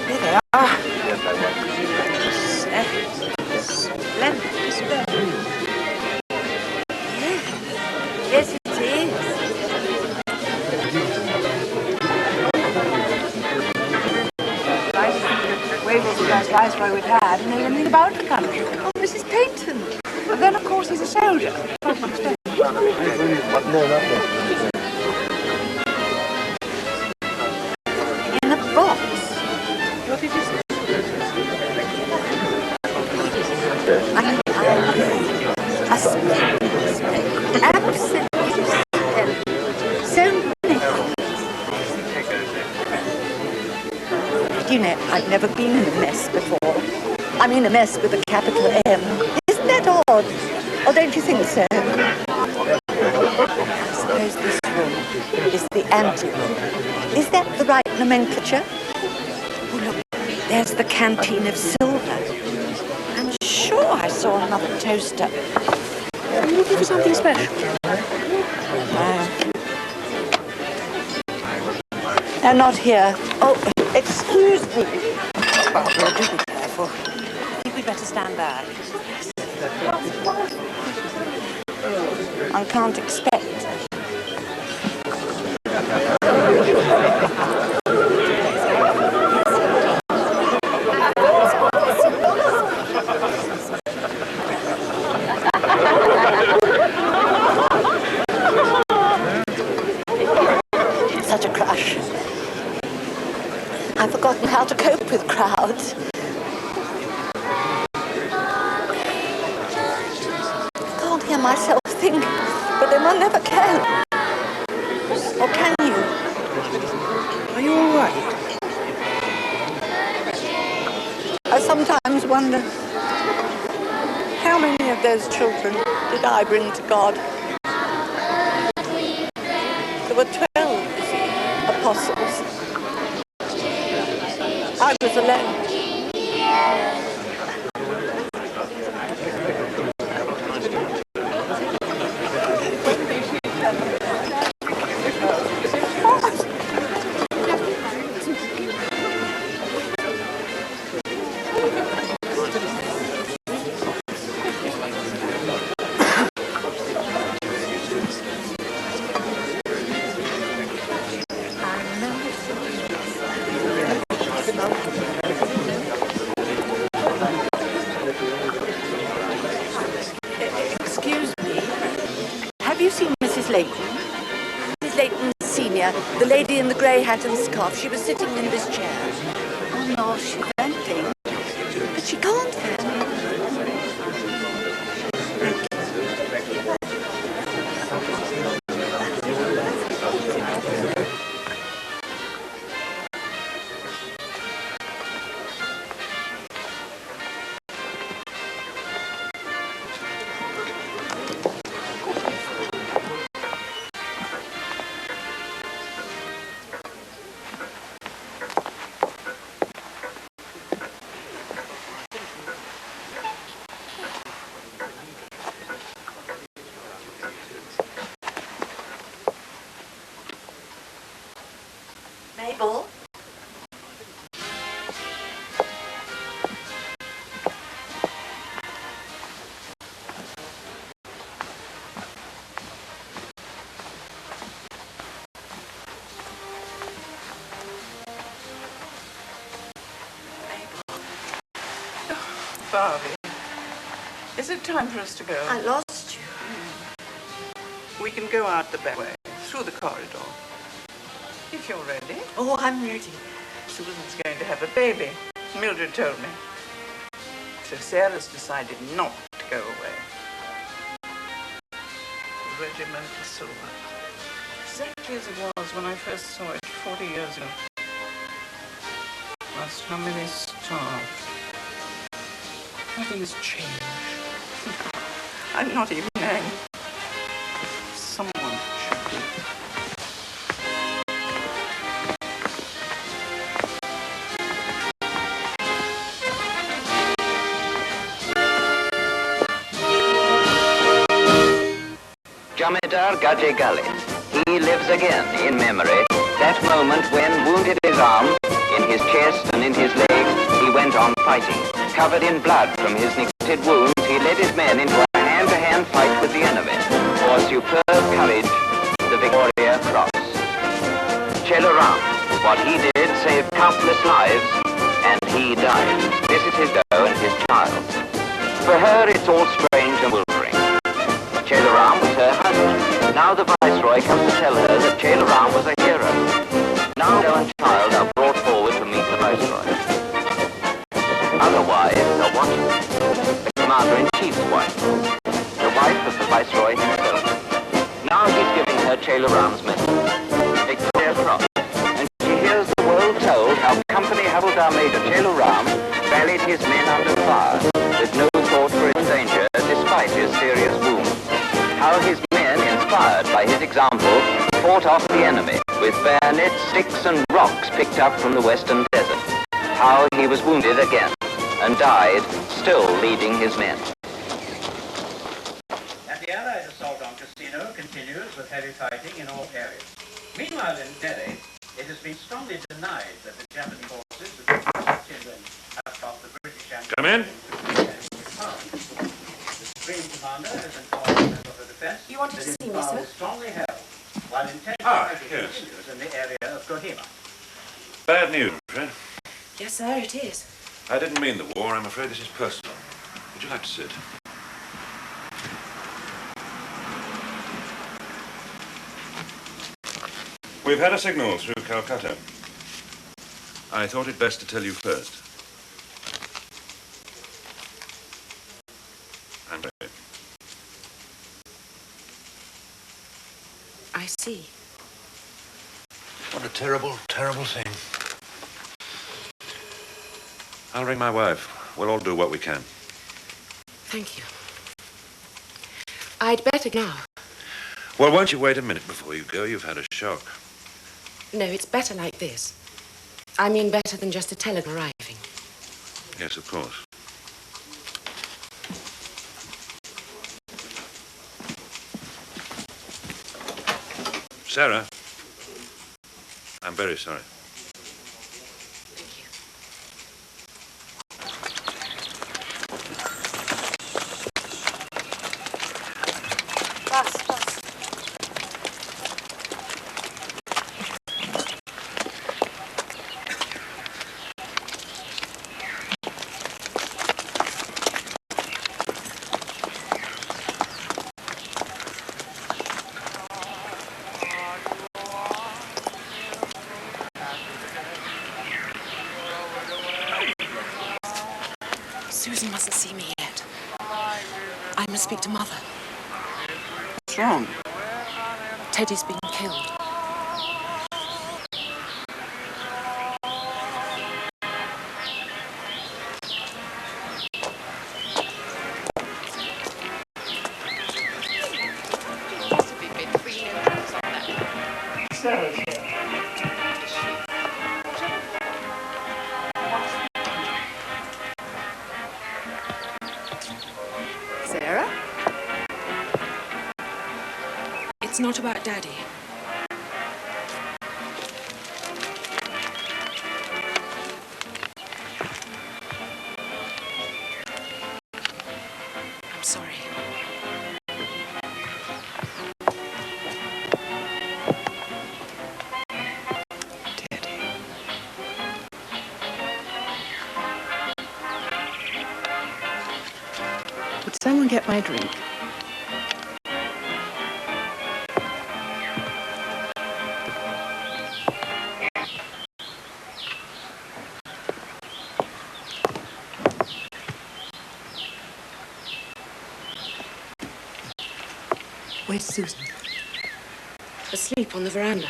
Here they are. Splendid. Yes, it is. Wavell's the best viceroy we've had, and knows anything about the country. Oh, Mrs. Payton. And then, of course, he's a soldier. In a box. What did you say? Absolutely splendid. So many. You know, I've never been in a mess before. I mean a mess with a capital M. Isn't that odd? Or don't you think so? I suppose this room is the anteroom. Is that the right nomenclature? Oh, look, there's the canteen of silver. I'm sure I saw another toaster. Are you looking for something special? They're not here. Oh, excuse me. Barbara, do be careful. I think we'd better stand back. One can't expect. Such a crush. I've forgotten how to cope with crowds. I can't hear myself think, but then one never can. Or can you? Are you all right? I sometimes wonder, how many of those children did I bring to God? There were 12, you see, apostles. I was alone. Leighton. Mrs. Leighton Senior, the lady in the grey hat and scarf. She was sitting in this chair. Oh no, she won't faint. But she can't faint. Mabel? Barbie, is it time for us to go? I lost you. We can go out the back way, through the corridor. If you're ready. Oh, I'm ready. Susan's going to have a baby. Mildred told me. So Sarah's decided not to go away. The regimental silver. Exactly as it was when I first saw it 40 years ago. Just how many stars. Nothing has changed. I'm not even angry. Someone should be. Jamidar Gajegali. He lives again in memory. That moment when, wounded his arm, in his chest and in his leg, he went on fighting. Covered in blood from his neglected wounds, he led his men into a hand-to-hand fight with the enemy. For superb courage, the Victoria Cross. Chelaram, what he did saved countless lives, and he died. This is his widow and his child. For her, it's all strange and bewildering. Chelaram was her husband. Now the Viceroy comes to tell her that Chelaram was a hero. Now her and child are brought forward to meet the Viceroy. Otherwise, the watchman, the Commander-in-Chief's wife, the wife of the Viceroy himself. Now he's giving her Chelaram's message, Victoria Cross, and she hears the world told how Company Havildar Major Chelaram rallied his men under fire, with no thought for his danger despite his serious wounds. How his men, inspired by his example, fought off the enemy with bayonets, sticks and rocks picked up from the western desert. How he was wounded again and died, still leading his men. And the Allies' assault on Casino continues with heavy fighting in all areas. Meanwhile, in Delhi, it has been strongly denied that the Japanese forces have got the British and Come in. The Supreme Commander has informed the Minister of the Defense You wanted that to his see me, power sir? is strongly held, while intense Ah, fighting yes. continues in the area of Kohima. Bad news, Fred. Yes, sir, it is. I didn't mean the war. I'm afraid this is personal. Would you like to sit? We've had a signal through Calcutta. I thought it best to tell you first. I'm ready. I see. What a terrible, terrible thing. I'll ring my wife. We'll all do what we can. Thank you. I'd better go now. Well, won't you wait a minute before you go? You've had a shock. No, it's better like this. I mean better than just a telegram arriving. Yes, of course. Sarah, I'm very sorry. Susan mustn't see me yet. I must speak to Mother. What's wrong? Teddy's been killed. Possibly made 3 entries on that. Sarah's here. Sarah? It's not about Daddy. I'm sorry. Would someone get my drink? Where's Susan? Asleep on the veranda.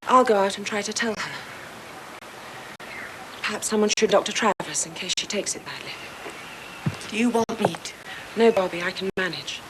I'll go out and try to tell her. Perhaps someone should Dr. Travers in case she takes it badly. Do you want me to? No, Bobby, I can manage.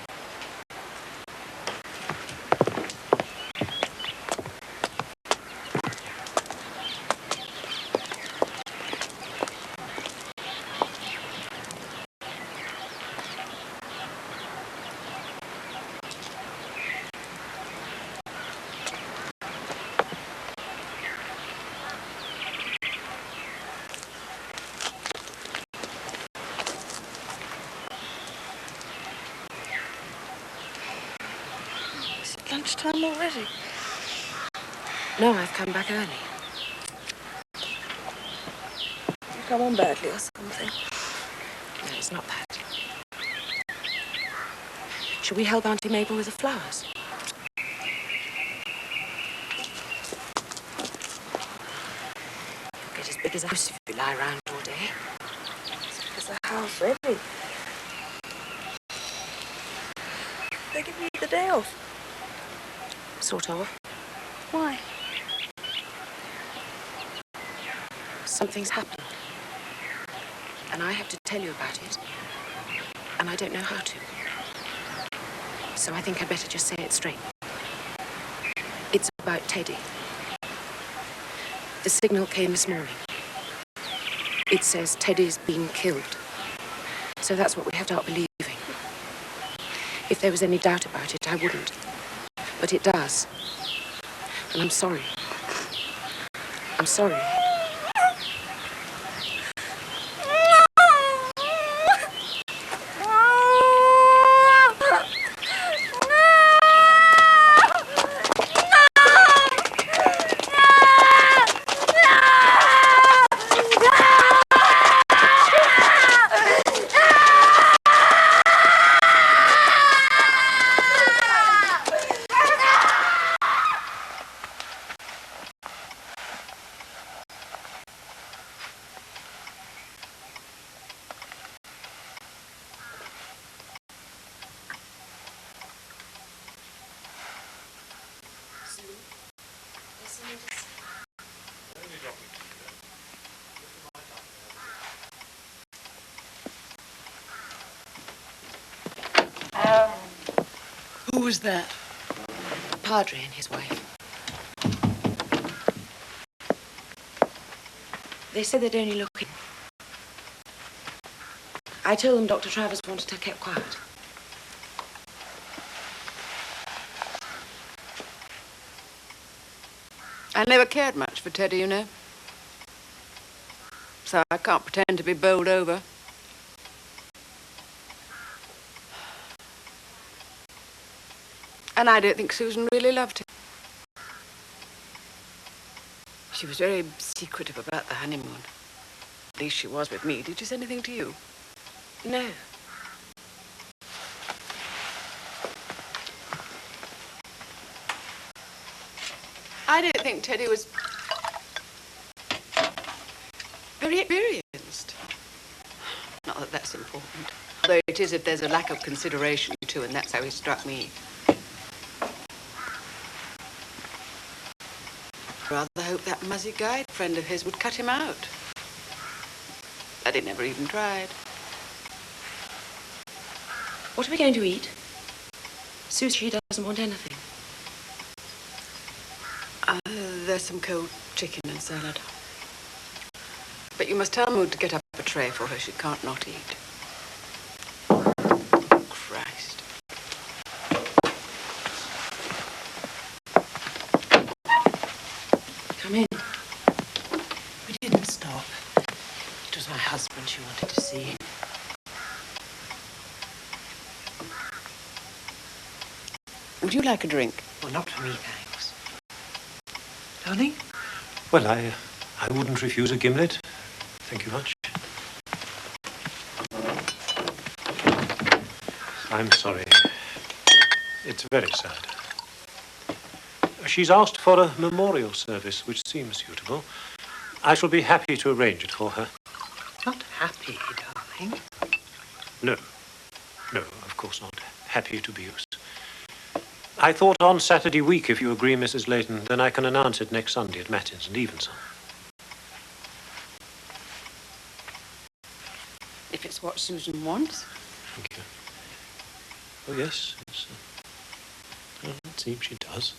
Lunchtime already? No, I've come back early. You come on badly or something? No, it's not that. Shall we help Auntie Mabel with the flowers? You'll get as big as a house if you lie around all day. Is the house ready? They give you the day off. Sort of. Why? Something's happened. And I have to tell you about it. And I don't know how to. So I think I'd better just say it straight. It's about Teddy. The signal came this morning. It says Teddy's been killed. So that's what we have to start believing. If there was any doubt about it, I wouldn't. But it does. And I'm sorry. I'm sorry. Who was that? A padre and his wife. They said they'd only look in. I told them Dr. Travers wanted her kept quiet. I never cared much for Teddy, you know. So I can't pretend to be bowled over. And I don't think Susan really loved him. She was very secretive about the honeymoon. At least she was with me. Did she say anything to you? No. I don't think Teddy was... very experienced. Not that that's important. Although it is if there's a lack of consideration too, and that's how he struck me. Rather hope that muzzy guide friend of his would cut him out. But he never even tried. What are we going to eat? Sushi doesn't want anything. There's some cold chicken and salad. But you must tell Maud to get up a tray for her. She can't not eat. Christ. Come in. We didn't stop. It was my husband she wanted to see. Would you like a drink? Well, not for me, thanks. Darling? Well, I wouldn't refuse a gimlet. Thank you much. I'm sorry. It's very sad. She's asked for a memorial service, which seems suitable. I shall be happy to arrange it for her. Not happy, darling. No. No, of course not. Happy to be used. I thought on Saturday week, if you agree, Mrs. Layton, then I can announce it next Sunday at Matins and Evensong. If it's what Susan wants. Thank you. Oh, yes. Well, it seems she does.